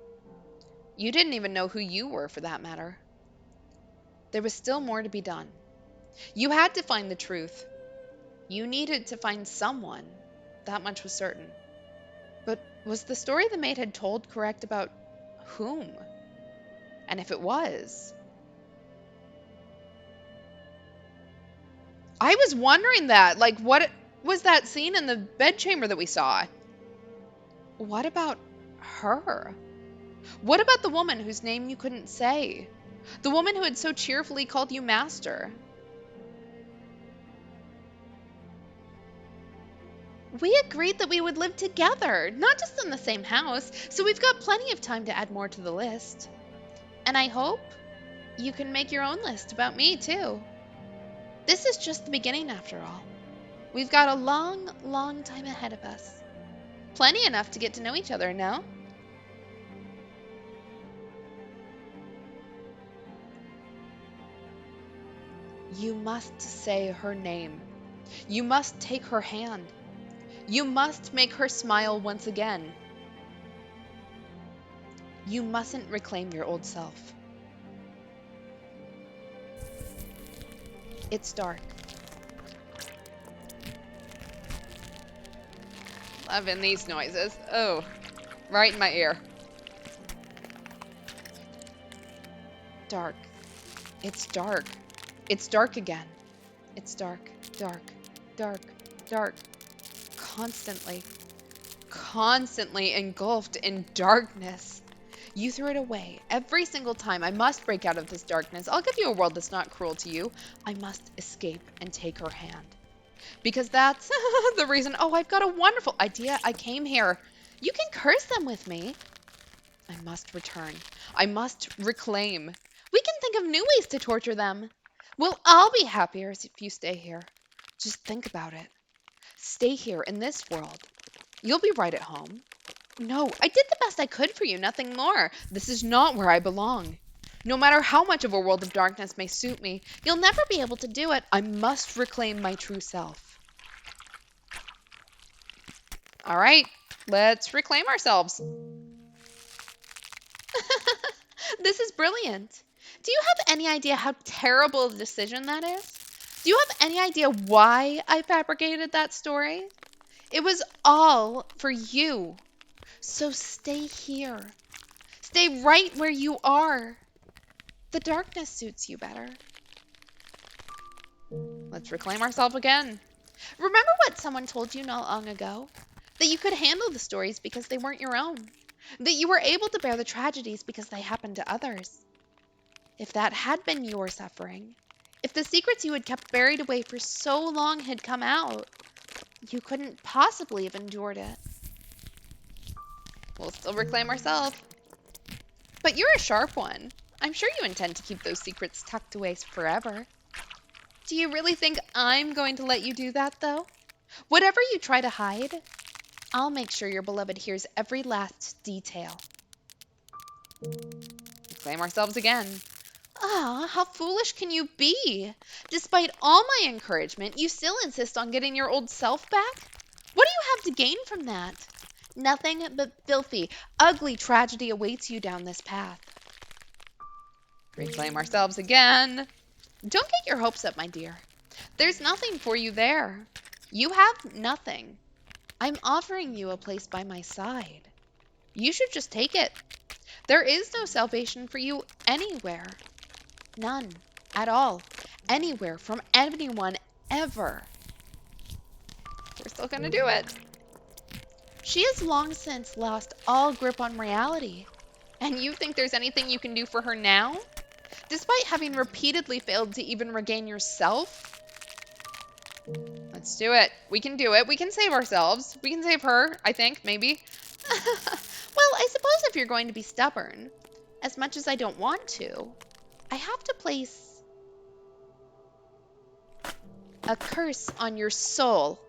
Speaker 1: You didn't even know who you were, for that matter. There was still more to be done. You had to find the truth. You needed to find someone. That much was certain. But was the story the maid had told correct about whom? And if it was... I was wondering that. Like, what was that scene in the bedchamber that we saw? What about her? What about the woman whose name you couldn't say? The woman who had so cheerfully called you master? We agreed that we would live together, not just in the same house, so we've got plenty of time to add more to the list. And I hope you can make your own list about me, too. This is just the beginning, after all. We've got a long, long time ahead of us. Plenty enough to get to know each other, no? You must say her name. You must take her hand. You must make her smile once again. You mustn't reclaim your old self. It's dark. Loving these noises. Oh, right in my ear. dark. It's dark. It's dark again. It's dark, dark, dark, dark. Constantly, constantly engulfed in darkness. You threw it away every single time. I must break out of this darkness. I'll give you a world that's not cruel to you. I must escape and take her hand. Because that's the reason. Oh, I've got a wonderful idea. I came here. You can curse them with me. I must return. I must reclaim. We can think of new ways to torture them. We'll all be happier if you stay here. Just think about it. Stay here in this world. You'll be right at home. No, I did the best I could for you, nothing more. This is not where I belong. No matter how much of a world of darkness may suit me, you'll never be able to do it. I must reclaim my true self. All right, let's reclaim ourselves. This is brilliant. Do you have any idea how terrible a decision that is? Do you have any idea why I fabricated that story? It was all for you. So stay here. Stay right where you are. The darkness suits you better. Let's reclaim ourselves again. Remember what someone told you not long ago? That you could handle the stories because they weren't your own. That you were able to bear the tragedies because they happened to others. If that had been your suffering, if the secrets you had kept buried away for so long had come out, you couldn't possibly have endured it. We'll still reclaim ourselves. But you're a sharp one. I'm sure you intend to keep those secrets tucked away forever. Do you really think I'm going to let you do that, though? Whatever you try to hide, I'll make sure your beloved hears every last detail. Reclaim ourselves again. Ah, how foolish can you be? Despite all my encouragement, you still insist on getting your old self back? What do you have to gain from that? Nothing but filthy, ugly tragedy awaits you down this path. Reclaim ourselves again. Don't get your hopes up, my dear. There's nothing for you there. You have nothing. I'm offering you a place by my side. You should just take it. There is no salvation for you anywhere. None. At all. Anywhere. From anyone. Ever. We're still gonna do it. She has long since lost all grip on reality. And you think there's anything you can do for her now? Despite having repeatedly failed to even regain yourself? Let's do it. We can do it. We can save ourselves. We can save her, I think, maybe. Well, I suppose if you're going to be stubborn, as much as I don't want to, I have to place a curse on your soul.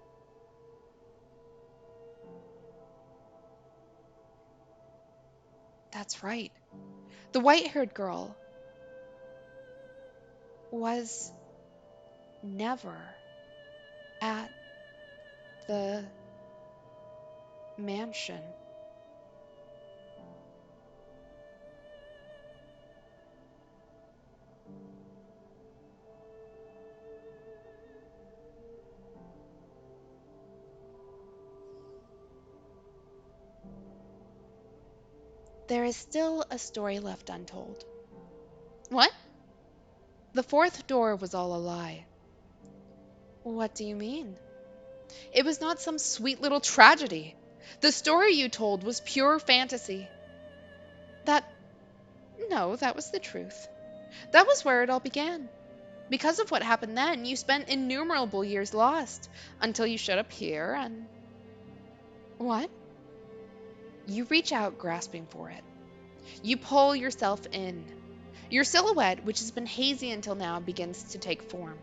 Speaker 1: That's right. The white-haired girl was never at the mansion. There is still a story left untold. What? The fourth door was all a lie. What do you mean? It was not some sweet little tragedy. The story you told was pure fantasy. No, that was the truth. That was where it all began. Because of what happened then, you spent innumerable years lost, until you showed up here and... What? You reach out grasping for it. You pull yourself in. Your silhouette, which has been hazy until now, begins to take form.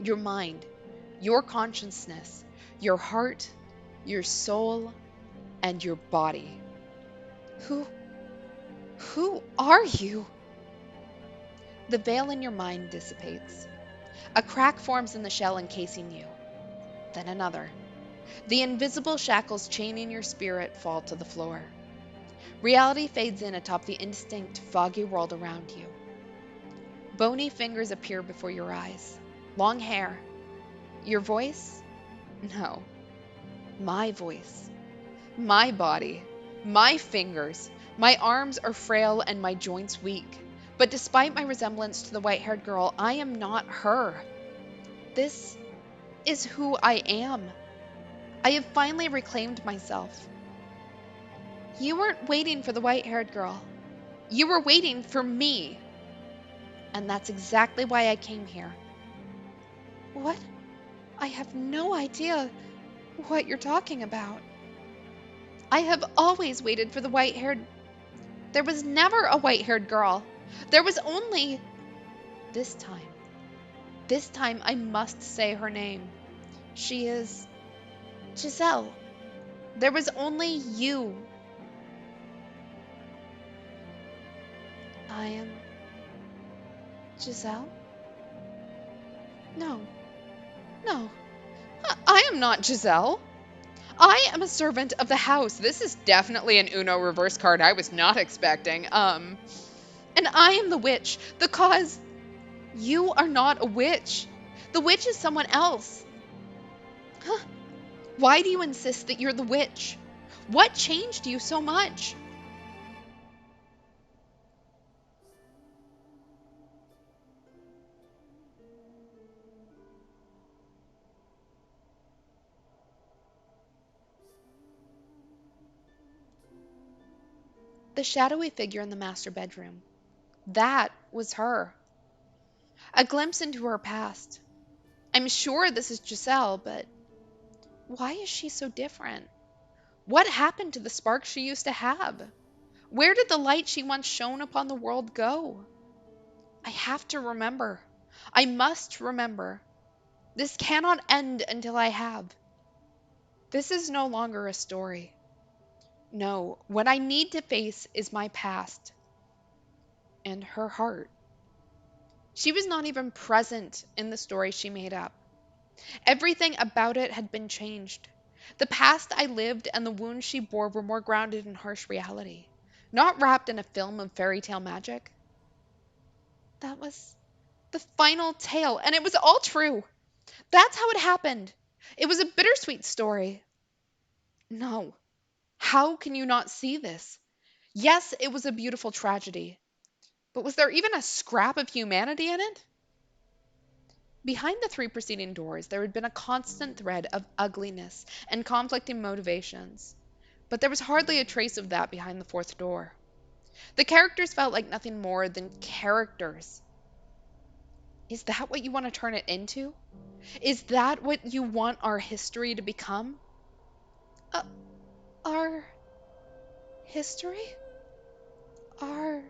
Speaker 1: Your mind, your consciousness, your heart, your soul, and your body. Who are you? The veil in your mind dissipates. A crack forms in the shell encasing you. Then another. The invisible shackles chaining your spirit fall to the floor. Reality fades in atop the indistinct, foggy world around you. Bony fingers appear before your eyes. Long hair. Your voice? No. My voice. My body. My fingers. My arms are frail and my joints weak. But despite my resemblance to the white haired girl, I am not her. This is who I am. I have finally reclaimed myself. You weren't waiting for the white haired girl. You were waiting for me. And that's exactly why I came here. What? I have no idea what you're talking about. I have always waited for the white haired. There was never a white haired girl. There was only this time. This time I must say her name. She is Giselle. There was only you. I am Giselle? No, no. I am not Giselle. I am a servant of the house. This is definitely an Uno reverse card I was not expecting. And I am the witch. The cause. You are not a witch. The witch is someone else. Huh? Why do you insist that you're the witch? What changed you so much? The shadowy figure in the master bedroom. That was her. A glimpse into her past. I'm sure this is Giselle, but why is she so different? What happened to the spark she used to have? Where did the light she once shone upon the world go? I have to remember. I must remember. This cannot end until I have. This is no longer a story. No, what I need to face is my past and her heart. She was not even present in the story she made up. Everything about it had been changed. The past I lived and the wounds she bore were more grounded in harsh reality, not wrapped in a film of fairy tale magic. That was the final tale, and it was all true. That's how it happened. It was a bittersweet story. No. How can you not see this? Yes, it was a beautiful tragedy, but was there even a scrap of humanity in it? Behind the three preceding doors, there had been a constant thread of ugliness and conflicting motivations, but there was hardly a trace of that behind the fourth door. The characters felt like nothing more than characters. Is that what you want to turn it into? Is that what you want our history to become? Uh, our history? Our.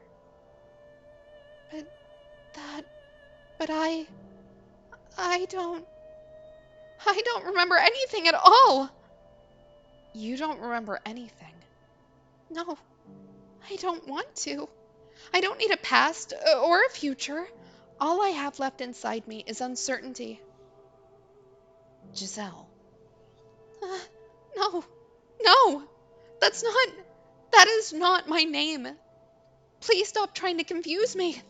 Speaker 1: But that. But I don't. I don't remember anything at all. You don't remember anything. No, I don't want to. I don't need a past or a future. All I have left inside me is uncertainty. Giselle. Uh, no, no, that's not. That is not my name. Please stop trying to confuse me.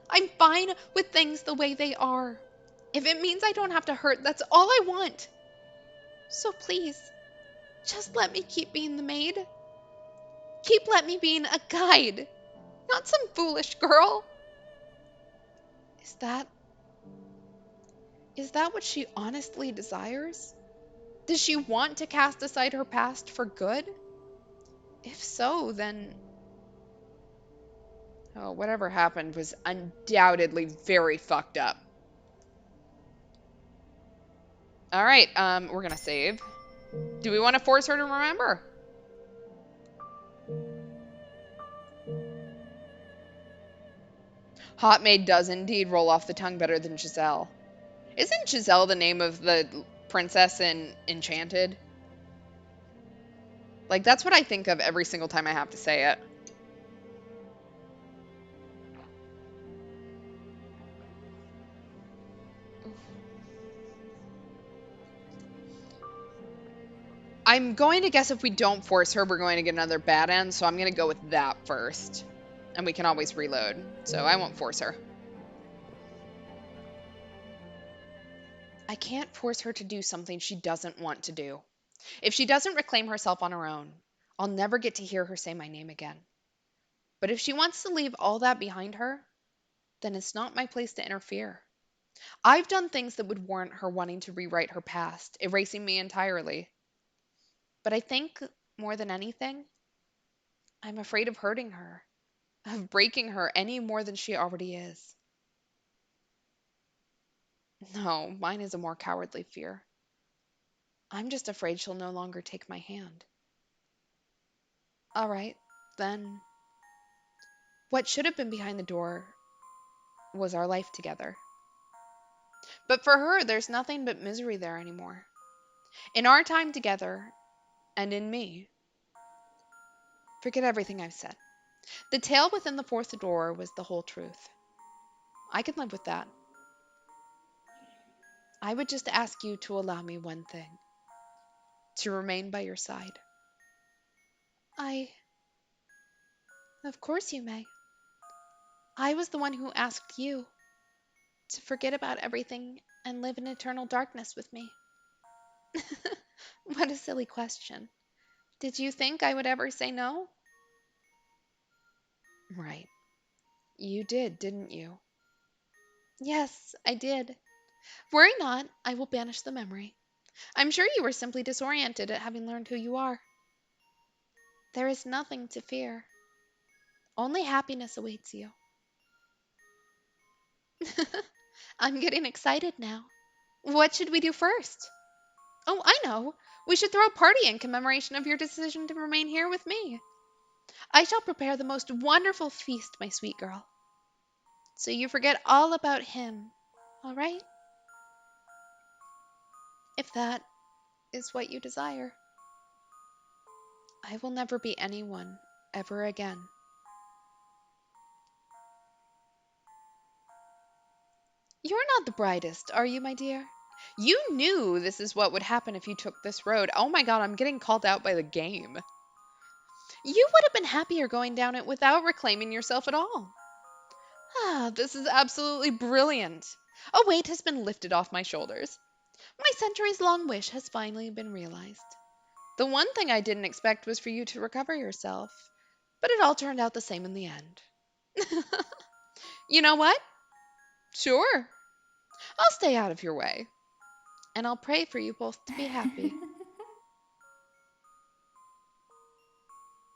Speaker 1: I'm fine with things the way they are. If it means I don't have to hurt, that's all I want. So please, just let me keep being the maid. Keep let me being a guide, not some foolish girl. Is that is that what she honestly desires? Does she want to cast aside her past for good? If so, then oh, whatever happened was undoubtedly very fucked up. All right, we're gonna save. Do we want to force her to remember? Hot Maid does indeed roll off the tongue better than Giselle. Isn't Giselle the name of the princess in Enchanted? Like, that's what I think of every single time I have to say it. I'm going to guess if we don't force her, we're going to get another bad end, so I'm going to go with that first. And we can always reload, so I won't force her. I can't force her to do something she doesn't want to do. If she doesn't reclaim herself on her own, I'll never get to hear her say my name again. But if she wants to leave all that behind her, then it's not my place to interfere. I've done things that would warrant her wanting to rewrite her past, erasing me entirely. But I think more than anything, I'm afraid of hurting her, of breaking her any more than she already is. No, mine is a more cowardly fear. I'm just afraid she'll no longer take my hand. All right, then what should have been behind the door was our life together. But for her, there's nothing but misery there anymore. In our time together, and in me, forget everything I've said. The tale within the fourth door was the whole truth. I can live with that. I would just ask you to allow me one thing, to remain by your side. I, of course you may. I was the one who asked you to forget about everything and live in eternal darkness with me. What a silly question. Did you think I would ever say no? Right. You did, didn't you? Yes, I did. Worry not, I will banish the memory. I'm sure you were simply disoriented at having learned who you are. There is nothing to fear. Only happiness awaits you. I'm getting excited now. What should we do first? Oh, I know. We should throw a party in commemoration of your decision to remain here with me. I shall prepare the most wonderful feast, my sweet girl. So you forget all about him, all right? If that is what you desire. I will never be anyone ever again. You're not the brightest, are you, my dear? You knew this is what would happen if you took this road. Oh my god, I'm getting called out by the game. You would have been happier going down it without reclaiming yourself at all. Ah, this is absolutely brilliant. A weight has been lifted off my shoulders. My centuries long wish has finally been realized. The one thing I didn't expect was for you to recover yourself, but it all turned out the same in the end. You know what? Sure. I'll stay out of your way, and I'll pray for you both to be happy.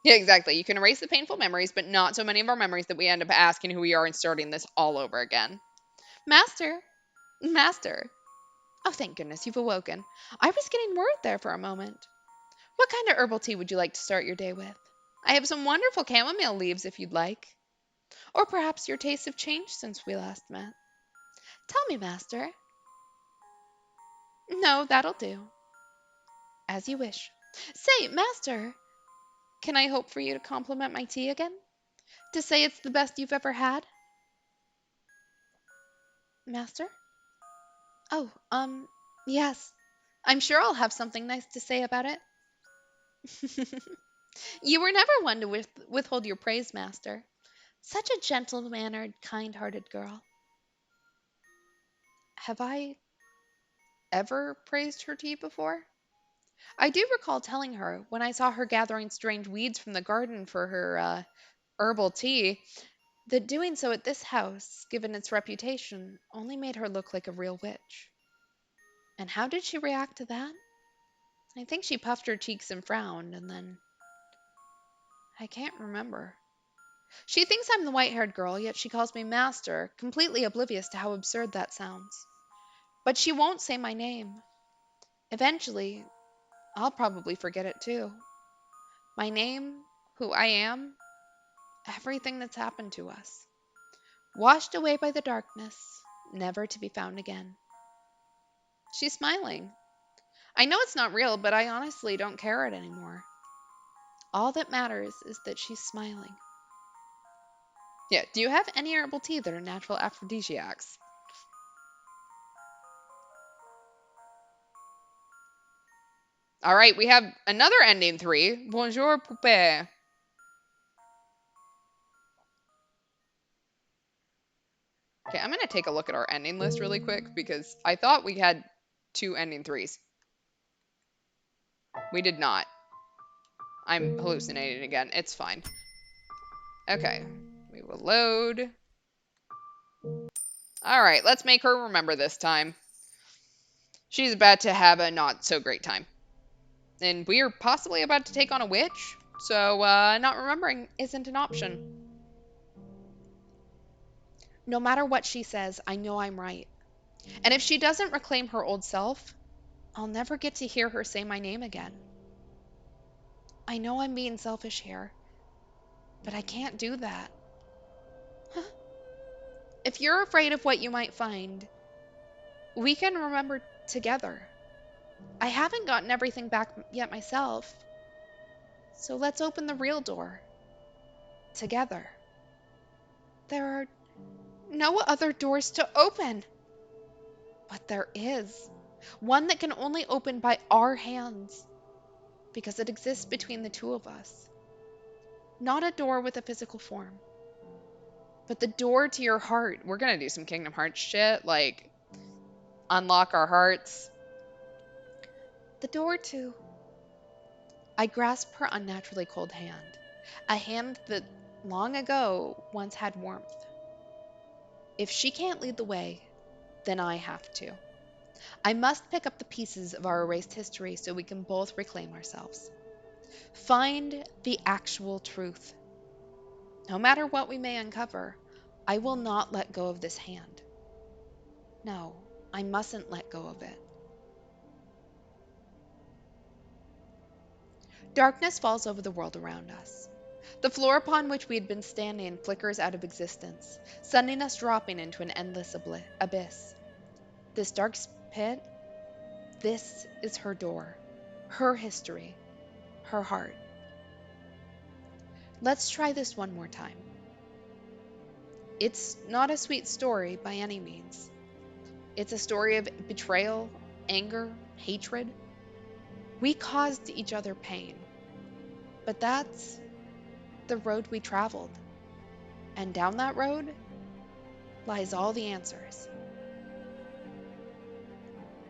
Speaker 1: Yeah, exactly. You can erase the painful memories, but not so many of our memories that we end up asking who we are and starting this all over again. Master, Master. Oh, thank goodness you've awoken. I was getting worried there for a moment. What kind of herbal tea would you like to start your day with? I have some wonderful chamomile leaves if you'd like. Or perhaps your tastes have changed since we last met. Tell me, Master. No, that'll do. As you wish. Say, Master, can I hope for you to compliment my tea again? To say it's the best you've ever had? Master? Oh, yes. I'm sure I'll have something nice to say about it. You were never one to withhold your praise, Master. Such a gentle-mannered, kind-hearted girl. Have I ever praised her tea before? I do recall telling her, when I saw her gathering strange weeds from the garden for her herbal tea, that doing so at this house, given its reputation, only made her look like a real witch. And how did she react to that? I think she puffed her cheeks and frowned, and then I can't remember. She thinks I'm the white-haired girl, yet she calls me Master, completely oblivious to how absurd that sounds. But she won't say my name. Eventually, I'll probably forget it too. My name, who I am, everything that's happened to us. Washed away by the darkness, never to be found again. She's smiling. I know it's not real, but I honestly don't care it anymore. All that matters is that she's smiling. Yeah, do you have any herbal tea that are natural aphrodisiacs? All right, we have another ending 3. Bonjour, poupée. Okay, I'm going to take a look at our ending list really quick because I thought we had 2 ending 3s. We did not. I'm hallucinating again. It's fine. Okay, we will load. All right, let's make her remember this time. She's about to have a not so great time. And we're possibly about to take on a witch, so not remembering isn't an option. No matter what she says, I know I'm right. And if she doesn't reclaim her old self, I'll never get to hear her say my name again. I know I'm being selfish here, but I can't do that. If you're afraid of what you might find, we can remember together. I haven't gotten everything back yet myself, so let's open the real door together. There are no other doors to open, but there is one that can only open by our hands because it exists between the two of us. Not a door with a physical form, but the door to your heart. We're gonna do some Kingdom Hearts shit, like unlock our hearts. The door to. I grasp her unnaturally cold hand, a hand that long ago once had warmth. If she can't lead the way, then I have to. I must pick up the pieces of our erased history so we can both reclaim ourselves. Find the actual truth. No matter what we may uncover, I will not let go of this hand. No, I mustn't let go of it. Darkness falls over the world around us. The floor upon which we had been standing flickers out of existence, sending us dropping into an endless abyss. This dark pit, this is her door, her history, her heart. Let's try this one more time. It's not a sweet story by any means. It's a story of betrayal, anger, hatred. We caused each other pain, but that's the road we traveled. And down that road lies all the answers.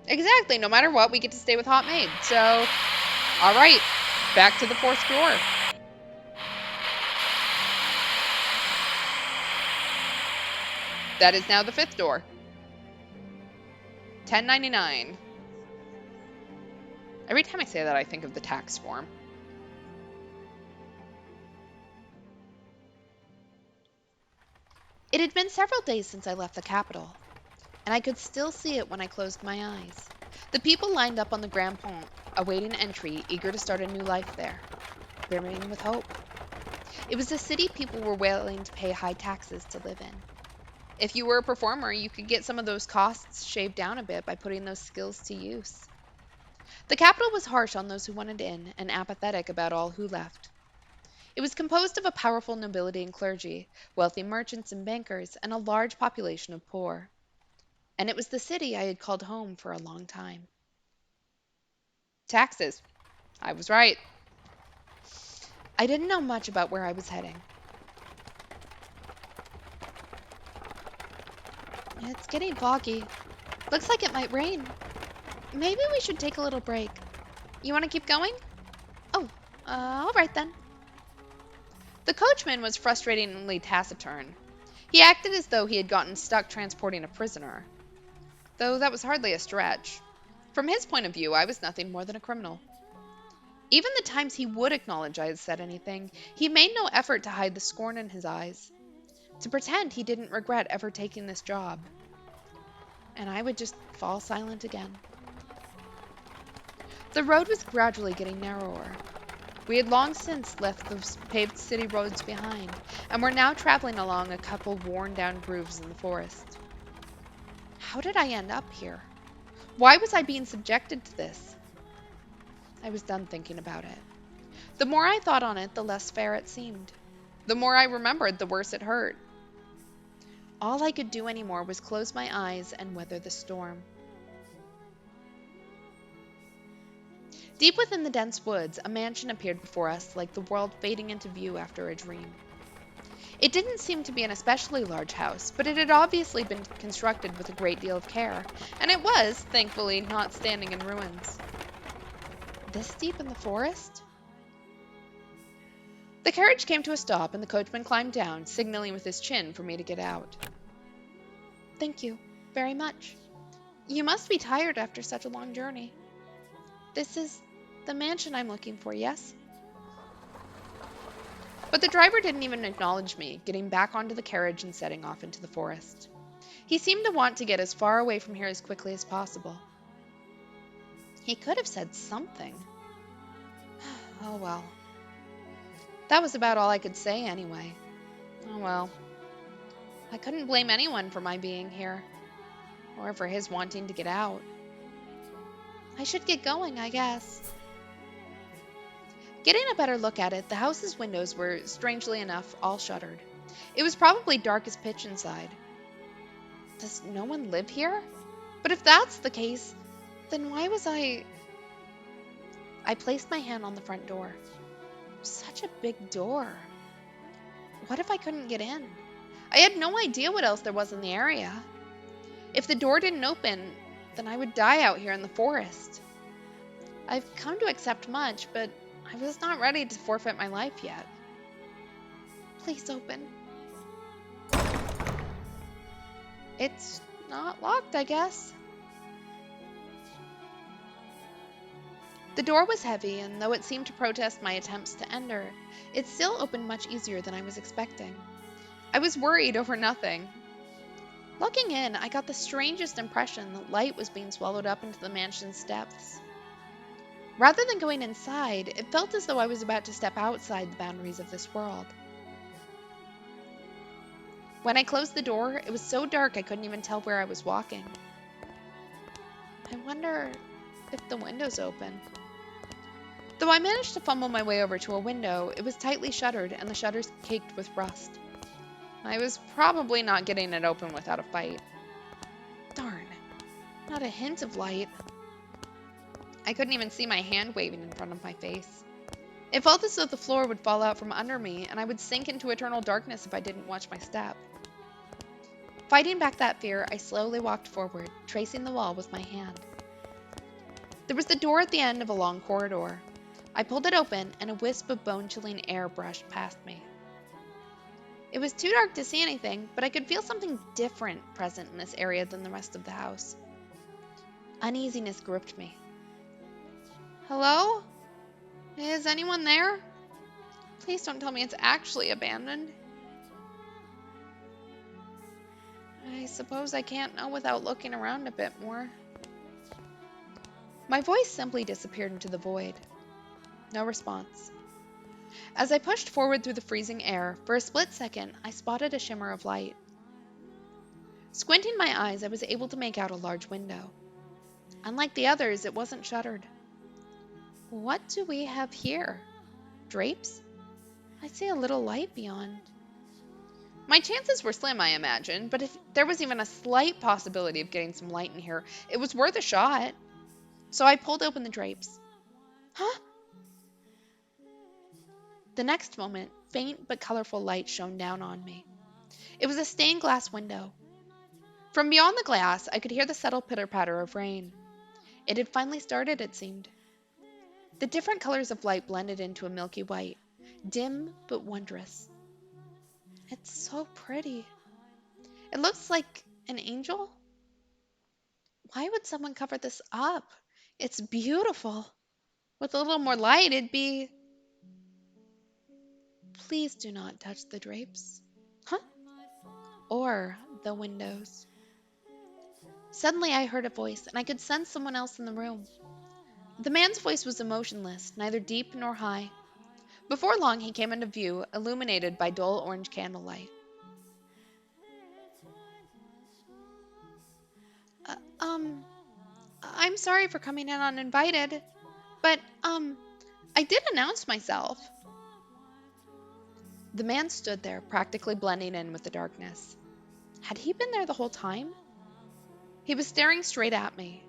Speaker 1: Exactly. No matter what, we get to stay with Hot Maid. So, all right, back to the fourth door. That is now the fifth door. 1099. Every time I say that, I think of the tax form. It had been several days since I left the capital, and I could still see it when I closed my eyes. The people lined up on the Grand Pont, awaiting entry, eager to start a new life there, brimming with hope. It was a city people were willing to pay high taxes to live in. If you were a performer, you could get some of those costs shaved down a bit by putting those skills to use. The capital was harsh on those who wanted in and apathetic about all who left. It was composed of a powerful nobility and clergy, wealthy merchants and bankers, and a large population of poor. And it was the city I had called home for a long time. Taxes. I was right. I didn't know much about where I was heading. It's getting foggy. Looks like it might rain. Maybe we should take a little break. You want to keep going? Oh, all right then. The coachman was frustratingly taciturn. He acted as though he had gotten stuck transporting a prisoner, though that was hardly a stretch. From his point of view, I was nothing more than a criminal. Even the times he would acknowledge I had said anything, he made no effort to hide the scorn in his eyes, to pretend he didn't regret ever taking this job. And I would just fall silent again. The road was gradually getting narrower. We had long since left the paved city roads behind, and were now traveling along a couple worn-down grooves in the forest. How did I end up here? Why was I being subjected to this? I was done thinking about it. The more I thought on it, the less fair it seemed. The more I remembered, the worse it hurt. All I could do anymore was close my eyes and weather the storm. Deep within the dense woods, a mansion appeared before us like the world fading into view after a dream. It didn't seem to be an especially large house, but it had obviously been constructed with a great deal of care, and it was, thankfully, not standing in ruins. This deep in the forest? The carriage came to a stop, and the coachman climbed down, signaling with his chin for me to get out. Thank you very much. You must be tired after such a long journey. This is the mansion I'm looking for, yes? But the driver didn't even acknowledge me, getting back onto the carriage and setting off into the forest. He seemed to want to get as far away from here as quickly as possible. He could have said something. Oh well. That was about all I could say anyway. Oh well. I couldn't blame anyone for my being here, or for his wanting to get out. I should get going, I guess. Getting a better look at it, the house's windows were, strangely enough, all shuttered. It was probably dark as pitch inside. Does no one live here? But if that's the case, then why was I... I placed my hand on the front door. Such a big door. What if I couldn't get in? I had no idea what else there was in the area. If the door didn't open, then I would die out here in the forest. I've come to accept much, but I was not ready to forfeit my life yet. Please open. It's not locked, I guess. The door was heavy, and though it seemed to protest my attempts to enter, it still opened much easier than I was expecting. I was worried over nothing. Looking in, I got the strangest impression that light was being swallowed up into the mansion's depths. Rather than going inside, it felt as though I was about to step outside the boundaries of this world. When I closed the door, it was so dark I couldn't even tell where I was walking. I wonder if the window's open. Though I managed to fumble my way over to a window, it was tightly shuttered and the shutters caked with rust. I was probably not getting it open without a fight. Darn, not a hint of light. I couldn't even see my hand waving in front of my face. It felt as though the floor would fall out from under me and I would sink into eternal darkness if I didn't watch my step. Fighting back that fear, I slowly walked forward, tracing the wall with my hand. There was the door at the end of a long corridor. I pulled it open, and a wisp of bone-chilling air brushed past me. It was too dark to see anything, but I could feel something different present in this area than the rest of the house. Uneasiness gripped me. Hello? Is anyone there? Please don't tell me it's actually abandoned. I suppose I can't know without looking around a bit more. My voice simply disappeared into the void. No response. As I pushed forward through the freezing air, for a split second, I spotted a shimmer of light. Squinting my eyes, I was able to make out a large window. Unlike the others, it wasn't shuttered. What do we have here? Drapes? I see a little light beyond. My chances were slim, I imagine, but if there was even a slight possibility of getting some light in here, it was worth a shot. So I pulled open the drapes. Huh? The next moment, faint but colorful light shone down on me. It was a stained glass window. From beyond the glass, I could hear the subtle pitter-patter of rain. It had finally started, it seemed. The different colors of light blended into a milky white, dim but wondrous. It's so pretty. It looks like an angel. Why would someone cover this up? It's beautiful. With a little more light, it'd be... Please do not touch the drapes. Huh? Or the windows. Suddenly I heard a voice, and I could sense someone else in the room. The man's voice was emotionless, neither deep nor high. Before long he came into view, illuminated by dull orange candlelight. Uh, um, I'm sorry for coming in uninvited, but, I did announce myself. The man stood there, practically blending in with the darkness. Had he been there the whole time? He was staring straight at me.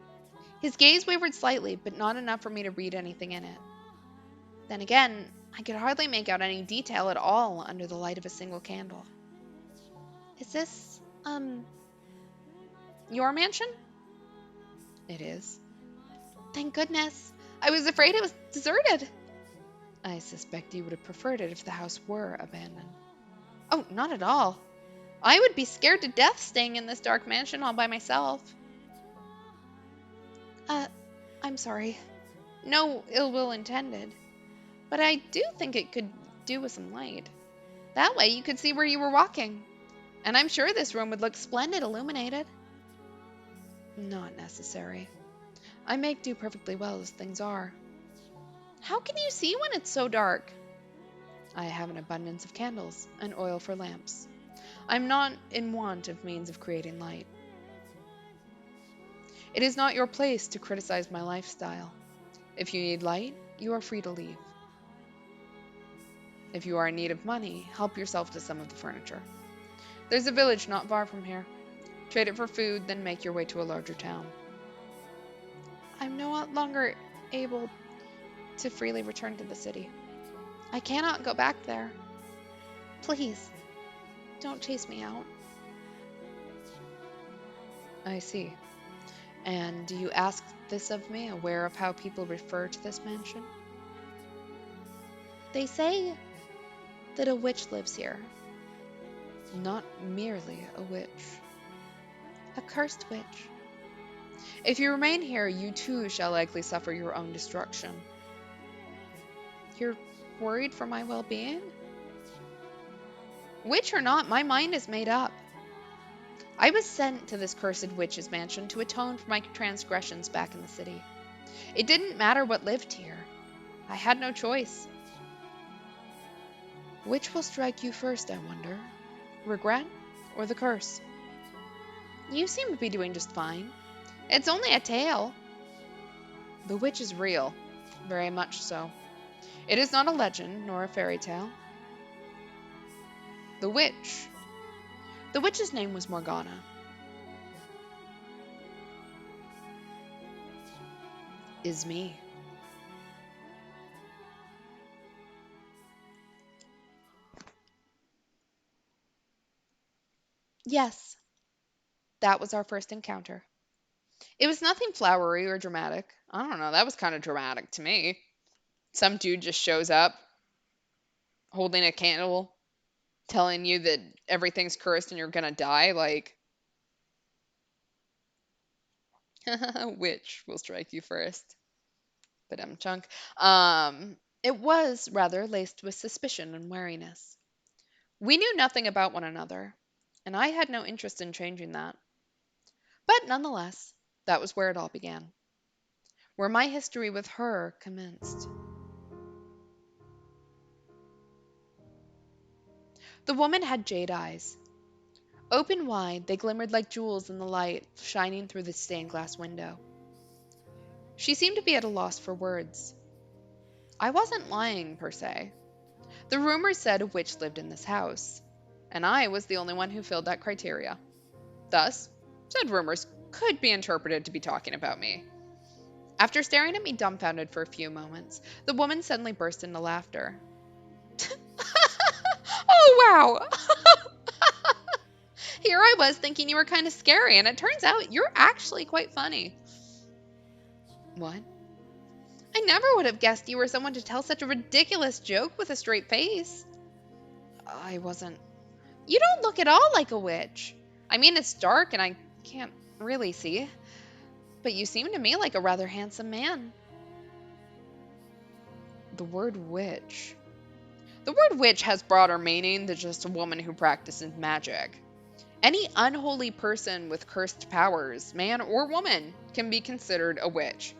Speaker 1: His gaze wavered slightly, but not enough for me to read anything in it. Then again, I could hardly make out any detail at all under the light of a single candle. Is this, your mansion? It is. Thank goodness. I was afraid it was deserted. I suspect you would have preferred it if the house were abandoned. Oh, not at all. I would be scared to death staying in this dark mansion all by myself. Uh, I'm sorry. No ill will intended. But I do think it could do with some light. That way you could see where you were walking. And I'm sure this room would look splendid illuminated. Not necessary. I make do perfectly well as things are. How can you see when it's so dark? I have an abundance of candles and oil for lamps. I'm not in want of means of creating light. It is not your place to criticize my lifestyle. If you need light, you are free to leave. If you are in need of money, help yourself to some of the furniture. There's a village not far from here. Trade it for food, then make your way to a larger town. I'm no longer able to freely return to the city. I cannot go back there. Please, don't chase me out. I see. And do you ask this of me, aware of how people refer to this mansion? They say that a witch lives here. Not merely a witch. A cursed witch. If you remain here, you too shall likely suffer your own destruction. You're worried for my well-being? Witch or not, my mind is made up. I was sent to this cursed witch's mansion to atone for my transgressions back in the city. It didn't matter what lived here. I had no choice. Which will strike you first, I wonder? Regret or the curse? You seem to be doing just fine. It's only a tale. The witch is real, very much so. It is not a legend nor a fairy tale. The witch. The witch's name was Morgana. Is me. Yes, that was our first encounter. It was nothing flowery or dramatic. I don't know, that was kind of dramatic to me. Some dude just shows up holding a candle, telling you that everything's cursed and you're gonna die. Like, which will strike you first? But chunk. It was rather laced with suspicion and wariness. We knew nothing about one another, and I had no interest in changing that. But nonetheless, that was where it all began, where my history with her commenced. The woman had jade eyes. Open wide, they glimmered like jewels in the light shining through the stained glass window. She seemed to be at a loss for words. I wasn't lying, per se. The rumors said a witch lived in this house, and I was the only one who filled that criteria. Thus, said rumors could be interpreted to be talking about me. After staring at me dumbfounded for a few moments, the woman suddenly burst into laughter. Oh, wow! Here I was thinking you were kind of scary, and it turns out you're actually quite funny. What? I never would have guessed you were someone to tell such a ridiculous joke with a straight face. I wasn't. You don't look at all like a witch. I mean, it's dark and I can't really see, but you seem to me like a rather handsome man. The word witch. The word witch has broader meaning than just a woman who practices magic. Any unholy person with cursed powers, man or woman, can be considered a witch.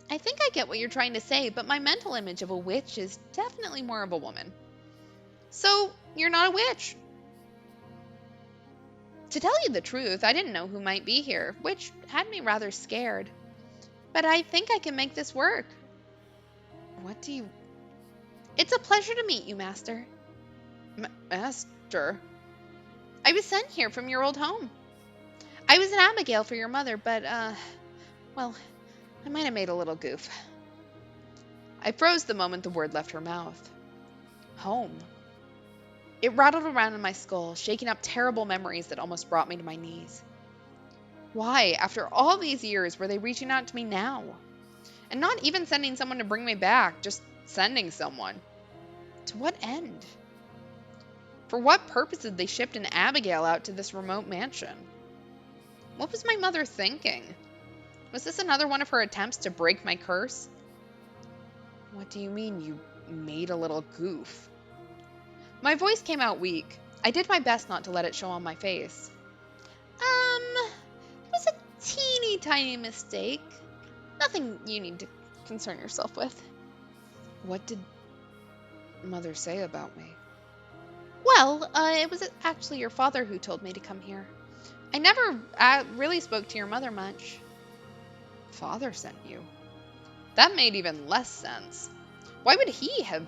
Speaker 1: I think I get what you're trying to say, but my mental image of a witch is definitely more of a woman. So, you're not a witch? To tell you the truth, I didn't know who might be here, which had me rather scared. But I think I can make this work. What do you... It's a pleasure to meet you, Master. Master? I was sent here from your old home. I was an Abigail for your mother, but, well, I might have made a little goof. I froze the moment the word left her mouth. Home. It rattled around in my skull, shaking up terrible memories that almost brought me to my knees. Why, after all these years, were they reaching out to me now? And not even sending someone to bring me back, just sending someone. To what end? For what purpose had they shipped an Abigail out to this remote mansion? What was my mother thinking? Was this another one of her attempts to break my curse? What do you mean you made a little goof? My voice came out weak. I did my best not to let it show on my face. It was a teeny tiny mistake. Nothing you need to concern yourself with. What did Mother say about me? Well, it was actually your father who told me to come here. I never really spoke to your mother much. Father sent you? That made even less sense. Why would he have...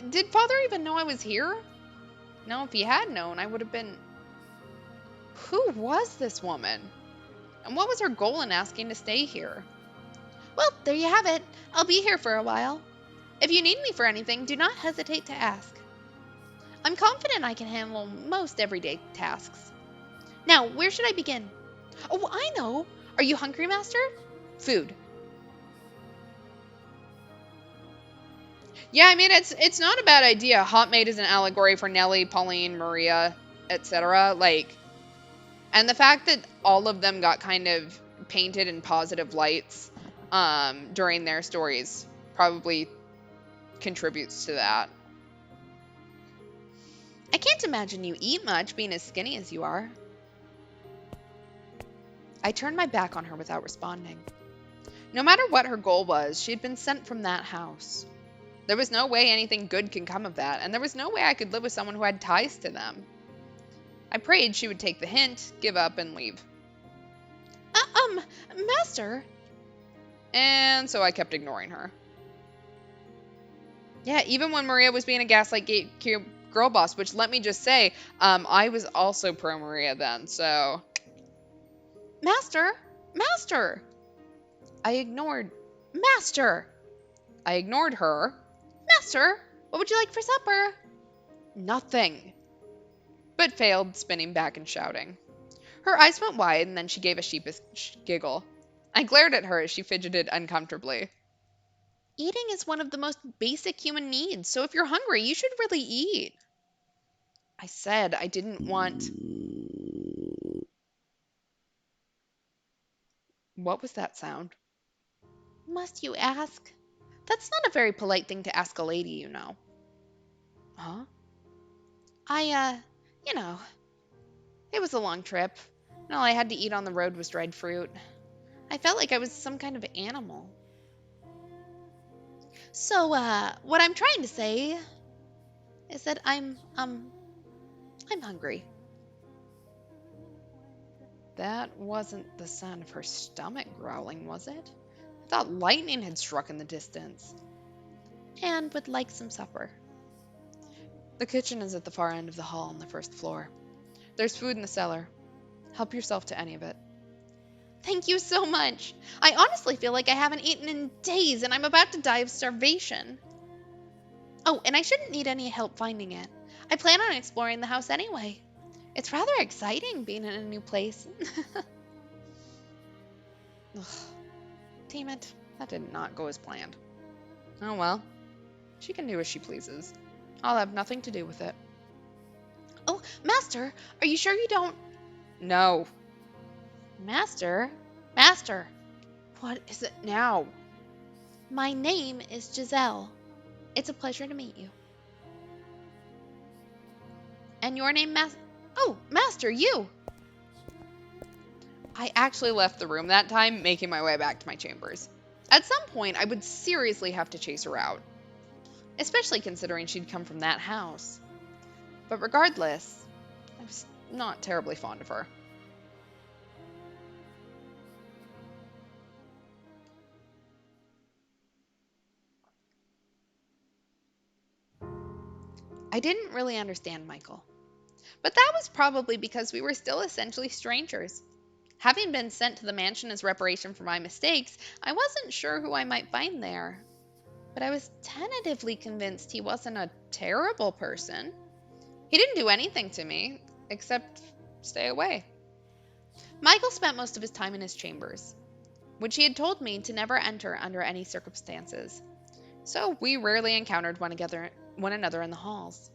Speaker 1: Did Father even know I was here? No, if he had known, I would have been... Who was this woman? And what was her goal in asking to stay here? Well, there you have it. I'll be here for a while. If you need me for anything, do not hesitate to ask. I'm confident I can handle most everyday tasks. Now, where should I begin? Oh, I know. Are you hungry, Master? Food. Yeah, I mean, it's not a bad idea. Hot Maid is an allegory for Nellie, Pauline, Maria, etc. Like, and the fact that all of them got kind of painted in positive lights during their stories probably contributes to that. I can't imagine you eat much being as skinny as you are. I turned my back on her without responding. No matter what her goal was, she had been sent from that house. There was no way anything good could come of that, and there was no way I could live with someone who had ties to them. I prayed she would take the hint, give up, and leave. Master? And so I kept ignoring her. Yeah, even when Maria was being a gaslight girl boss, which let me just say, I was also pro Maria then, so... Master! Master! I ignored her. Master, what would you like for supper? Nothing. But failed, spinning back and shouting. Her eyes went wide, and then she gave a sheepish giggle. I glared at her as she fidgeted uncomfortably. Eating is one of the most basic human needs, so if you're hungry, you should really eat. I said I didn't want... What was that sound? Must you ask? That's not a very polite thing to ask a lady, you know. Huh? You know, it was a long trip, and all I had to eat on the road was dried fruit. I felt like I was some kind of animal. So, what I'm trying to say is that I'm hungry. That wasn't the sound of her stomach growling, was it? I thought lightning had struck in the distance. And would like some supper. The kitchen is at the far end of the hall on the first floor. There's food in the cellar. Help yourself to any of it. Thank you so much. I honestly feel like I haven't eaten in days and I'm about to die of starvation. Oh, and I shouldn't need any help finding it. I plan on exploring the house anyway. It's rather exciting being in a new place. Ugh. Damn it. That did not go as planned. Oh well. She can do as she pleases. I'll have nothing to do with it. Oh, Master, are you sure you don't... No. Master? Master! What is it now? My name is Giselle. It's a pleasure to meet you. And your name, Oh, Master, you! I actually left the room that time, making my way back to my chambers. At some point, I would seriously have to chase her out. Especially considering she'd come from that house. But regardless, I was not terribly fond of her. I didn't really understand Michael. But that was probably because we were still essentially strangers. Having been sent to the mansion as reparation for my mistakes, I wasn't sure who I might find there. But I was tentatively convinced he wasn't a terrible person. He didn't do anything to me, except stay away. Michael spent most of his time in his chambers, which he had told me to never enter under any circumstances. So we rarely encountered one another in the halls.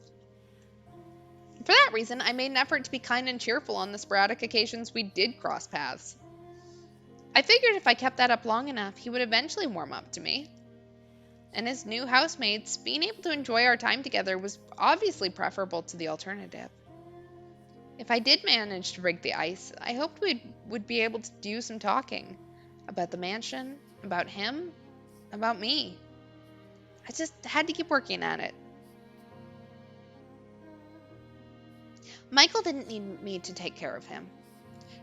Speaker 1: For that reason, I made an effort to be kind and cheerful on the sporadic occasions we did cross paths. I figured if I kept that up long enough, he would eventually warm up to me. And as new housemates, being able to enjoy our time together was obviously preferable to the alternative. If I did manage to break the ice, I hoped we would be able to do some talking about the mansion, about him, about me. I just had to keep working at it. Michael didn't need me to take care of him.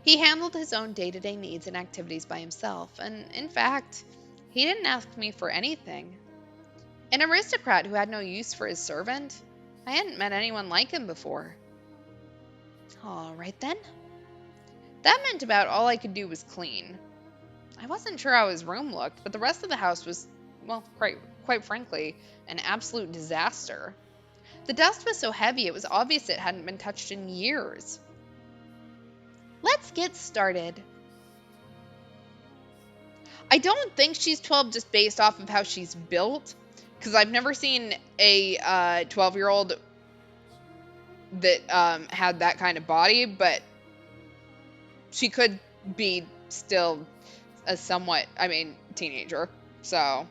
Speaker 1: He handled his own day-to-day needs and activities by himself, and in fact, he didn't ask me for anything. An aristocrat who had no use for his servant? I hadn't met anyone like him before. All right then. That meant about all I could do was clean. I wasn't sure how his room looked, but the rest of the house was, well, quite frankly, an absolute disaster. The dust was so heavy it was obvious it hadn't been touched in years. Let's get started. I don't think she's 12 just based off of how she's built, because I've never seen a 12-year-old that had that kind of body, but she could be still a somewhat, teenager. So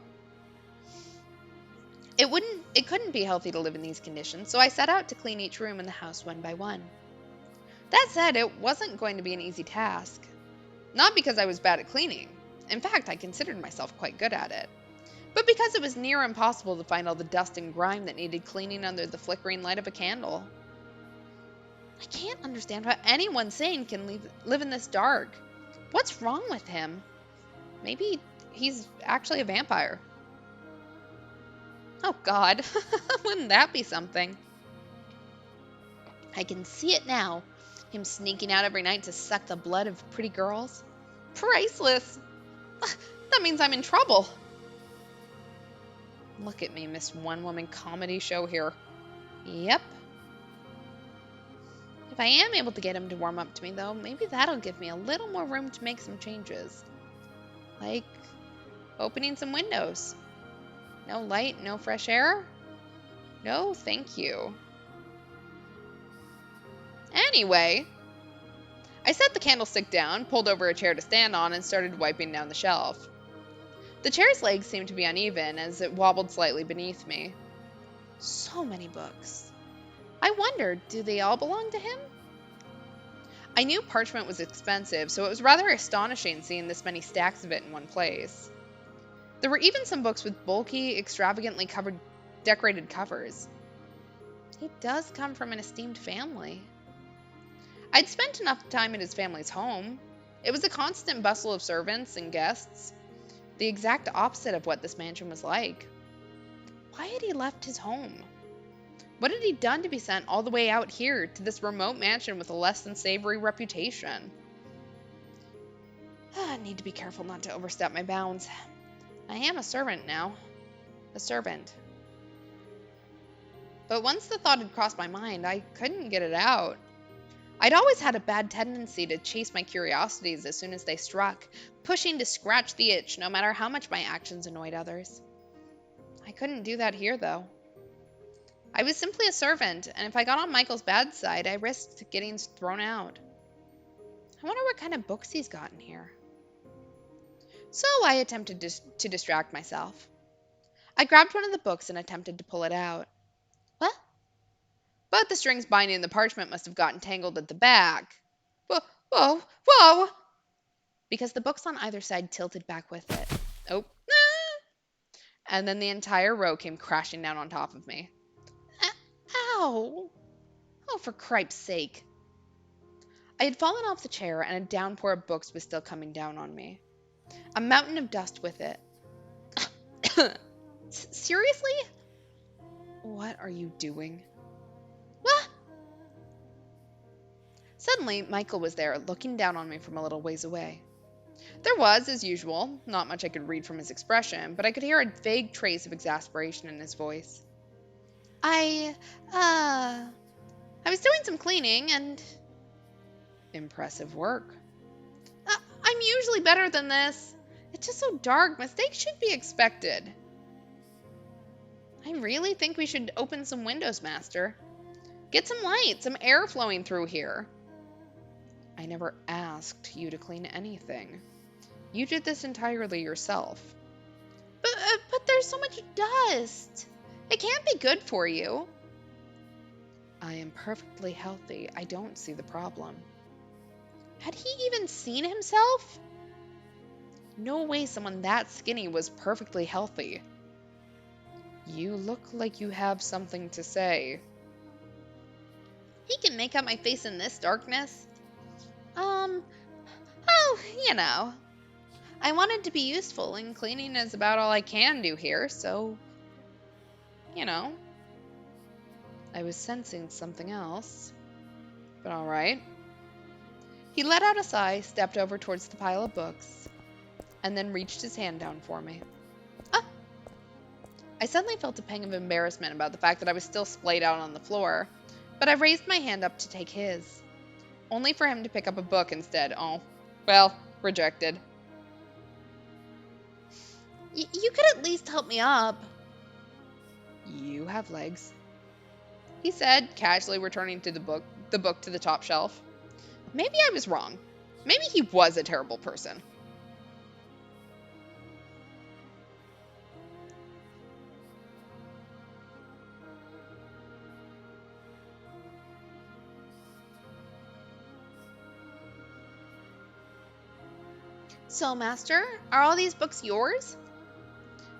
Speaker 1: it couldn't be healthy to live in these conditions, so I set out to clean each room in the house one by one. That said, it wasn't going to be an easy task. Not because I was bad at cleaning. In fact, I considered myself quite good at it. But because it was near impossible to find all the dust and grime that needed cleaning under the flickering light of a candle. I can't understand how anyone sane can live in this dark. What's wrong with him? Maybe he's actually a vampire. Oh God, wouldn't that be something? I can see it now. Him sneaking out every night to suck the blood of pretty girls. Priceless. That means I'm in trouble. Look at me, Miss One-Woman Comedy Show here. Yep. If I am able to get him to warm up to me, though, maybe that'll give me a little more room to make some changes. Like opening some windows. No light, no fresh air? No, thank you. Anyway, I set the candlestick down, pulled over a chair to stand on, and started wiping down the shelf. The chair's legs seemed to be uneven as it wobbled slightly beneath me. So many books. I wondered, do they all belong to him? I knew parchment was expensive, so it was rather astonishing seeing this many stacks of it in one place. There were even some books with bulky, extravagantly decorated covers. He does come from an esteemed family. I'd spent enough time at his family's home. It was a constant bustle of servants and guests, the exact opposite of what this mansion was like. Why had he left his home? What had he done to be sent all the way out here to this remote mansion with a less than savory reputation? I need to be careful not to overstep my bounds. I am a servant now. A servant. But once the thought had crossed my mind, I couldn't get it out. I'd always had a bad tendency to chase my curiosities as soon as they struck, pushing to scratch the itch no matter how much my actions annoyed others. I couldn't do that here, though. I was simply a servant, and if I got on Michael's bad side, I risked getting thrown out. I wonder what kind of books he's got in here. So I attempted to distract myself. I grabbed one of the books and attempted to pull it out. What? But the strings binding the parchment must have gotten tangled at the back. Whoa! Because the books on either side tilted back with it. Oh. And then the entire row came crashing down on top of me. Ow! Oh, for cripe's sake. I had fallen off the chair, and a downpour of books was still coming down on me. A mountain of dust with it. Seriously? What are you doing? What? Suddenly, Michael was there, looking down on me from a little ways away. There was, as usual, not much I could read from his expression, but I could hear a vague trace of exasperation in his voice. I was doing some cleaning, and... Impressive work. I'm usually better than this. It's just so dark. Mistakes should be expected. I really think we should open some windows, Master. Get some light, some air flowing through here. I never asked you to clean anything. You did this entirely yourself. But there's so much dust. It can't be good for you. I am perfectly healthy. I don't see the problem. Had he even seen himself? No way someone that skinny was perfectly healthy. You look like you have something to say. He can make out my face in this darkness. Oh, you know. I wanted to be useful, and cleaning is about all I can do here, so, you know. I was sensing something else, but all right. He let out a sigh, stepped over towards the pile of books, and then reached his hand down for me. Ah! I suddenly felt a pang of embarrassment about the fact that I was still splayed out on the floor, but I raised my hand up to take his, only for him to pick up a book instead. Oh, well, rejected. You could at least help me up. You have legs, he said, casually returning to the book to the top shelf. Maybe I was wrong. Maybe he was a terrible person. So, Master, are all these books yours?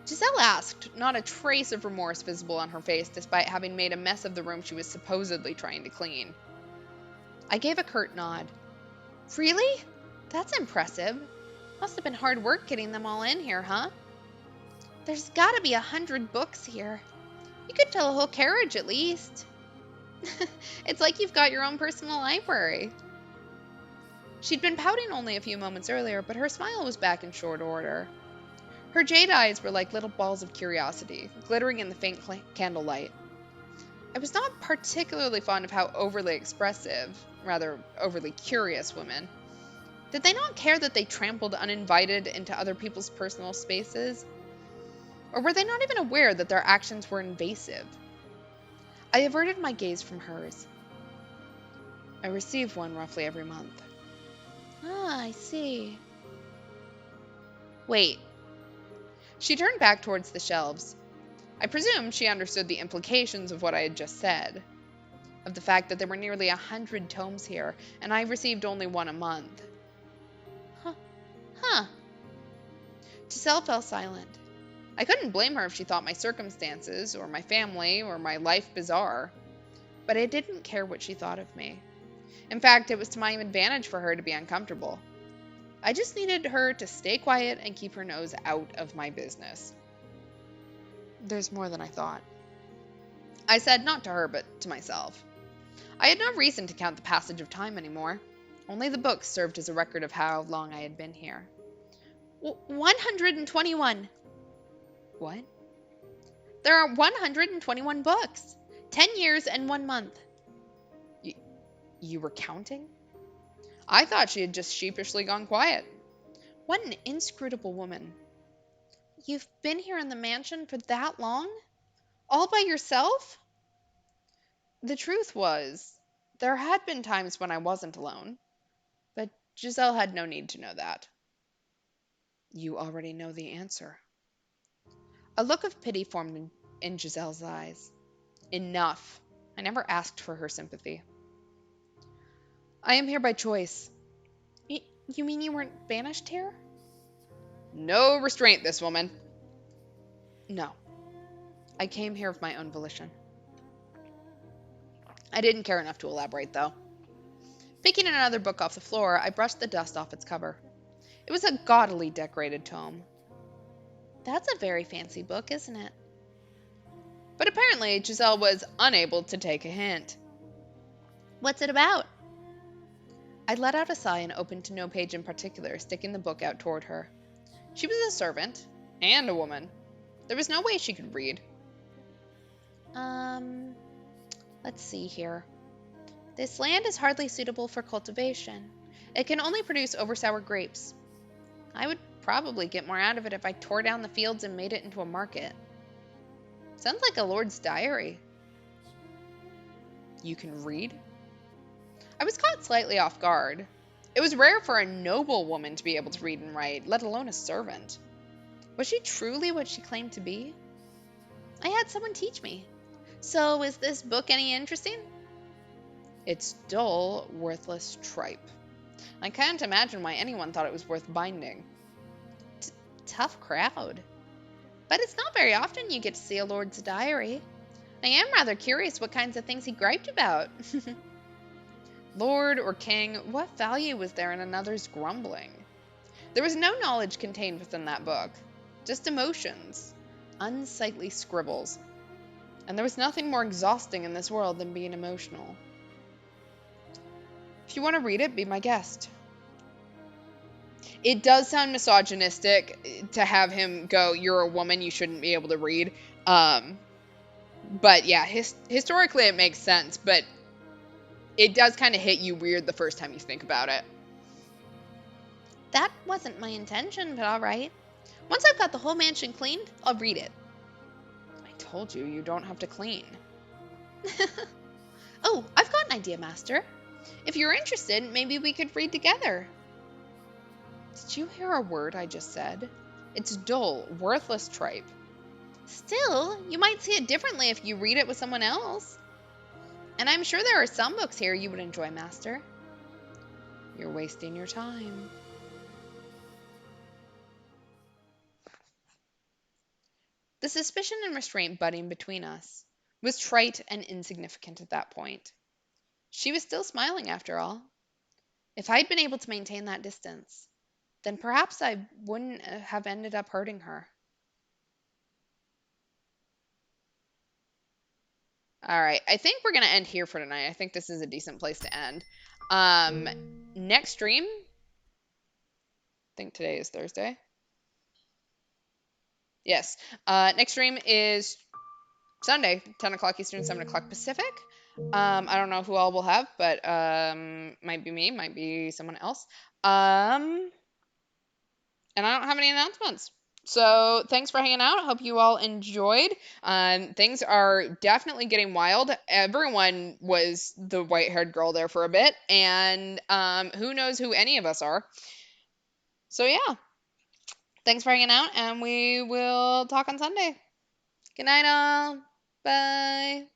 Speaker 1: Giselle asked, not a trace of remorse visible on her face despite having made a mess of the room she was supposedly trying to clean. I gave a curt nod. Really? That's impressive. Must have been hard work getting them all in here, huh? There's gotta be 100 books here. You could fill a whole carriage at least. It's like you've got your own personal library. She'd been pouting only a few moments earlier, but her smile was back in short order. Her jade eyes were like little balls of curiosity, glittering in the faint candlelight. I was not particularly fond of how overly expressive, rather overly curious women. Did they not care that they trampled uninvited into other people's personal spaces? Or were they not even aware that their actions were invasive? I averted my gaze from hers. I receive one roughly every month. Ah, I see. Wait. She turned back towards the shelves. I presumed she understood the implications of what I had just said, of the fact that there were nearly 100 tomes here, and I received only one a month. Huh. Giselle fell silent. I couldn't blame her if she thought my circumstances, or my family, or my life bizarre. But I didn't care what she thought of me. In fact, it was to my advantage for her to be uncomfortable. I just needed her to stay quiet and keep her nose out of my business. There's more than I thought. I said, not to her, but to myself. I had no reason to count the passage of time anymore. Only the books served as a record of how long I had been here. 121. What? There are 121 books. 10 years and 1 month. You were counting? I thought she had just sheepishly gone quiet. What an inscrutable woman. You've been here in the mansion for that long? All by yourself? The truth was, there had been times when I wasn't alone, but Giselle had no need to know that. You already know the answer. A look of pity formed in Giselle's eyes. Enough. I never asked for her sympathy. I am here by choice. You mean you weren't banished here? No restraint, this woman. No. I came here of my own volition. I didn't care enough to elaborate, though. Picking another book off the floor, I brushed the dust off its cover. It was a gaudily decorated tome. That's a very fancy book, isn't it? But apparently, Giselle was unable to take a hint. What's it about? I let out a sigh and opened to no page in particular, sticking the book out toward her. She was a servant, and a woman. There was no way she could read. Let's see here. This land is hardly suitable for cultivation. It can only produce oversour grapes. I would probably get more out of it if I tore down the fields and made it into a market. Sounds like a lord's diary. You can read? I was caught slightly off guard. It was rare for a noble woman to be able to read and write, let alone a servant. Was she truly what she claimed to be? I had someone teach me. So, is this book any interesting? It's dull, worthless tripe. I can't imagine why anyone thought it was worth binding. Tough crowd. But it's not very often you get to see a lord's diary. I am rather curious what kinds of things he griped about. Lord or king, what value was there in another's grumbling? There was no knowledge contained within that book, just emotions, unsightly scribbles. And there was nothing more exhausting in this world than being emotional. If you want to read it, be my guest. It does sound misogynistic to have him go, "You're a woman, you shouldn't be able to read." Um, but yeah, historically it makes sense, but it does kind of hit you weird the first time you think about it. That wasn't my intention, but all right. Once I've got the whole mansion cleaned, I'll read it. I told you, you don't have to clean. Oh, I've got an idea, Master. If you're interested, maybe we could read together. Did you hear a word I just said? It's dull, worthless tripe. Still, you might see it differently if you read it with someone else. And I'm sure there are some books here you would enjoy, Master. You're wasting your time. The suspicion and restraint budding between us was trite and insignificant at that point. She was still smiling after all. If I'd been able to maintain that distance, then perhaps I wouldn't have ended up hurting her. All right, I think we're gonna end here for tonight. I think this is a decent place to end. Um, Next stream, I think today is Thursday. Yes. Next stream is Sunday, 10 o'clock Eastern, 7 o'clock Pacific. I don't know who all will have, but might be me, might be someone else. And I don't have any announcements. So thanks for hanging out. I hope you all enjoyed. Things are definitely getting wild. Everyone was the white-haired girl there for a bit, and who knows who any of us are. So yeah, thanks for hanging out, and we will talk on Sunday. Good night, all. Bye.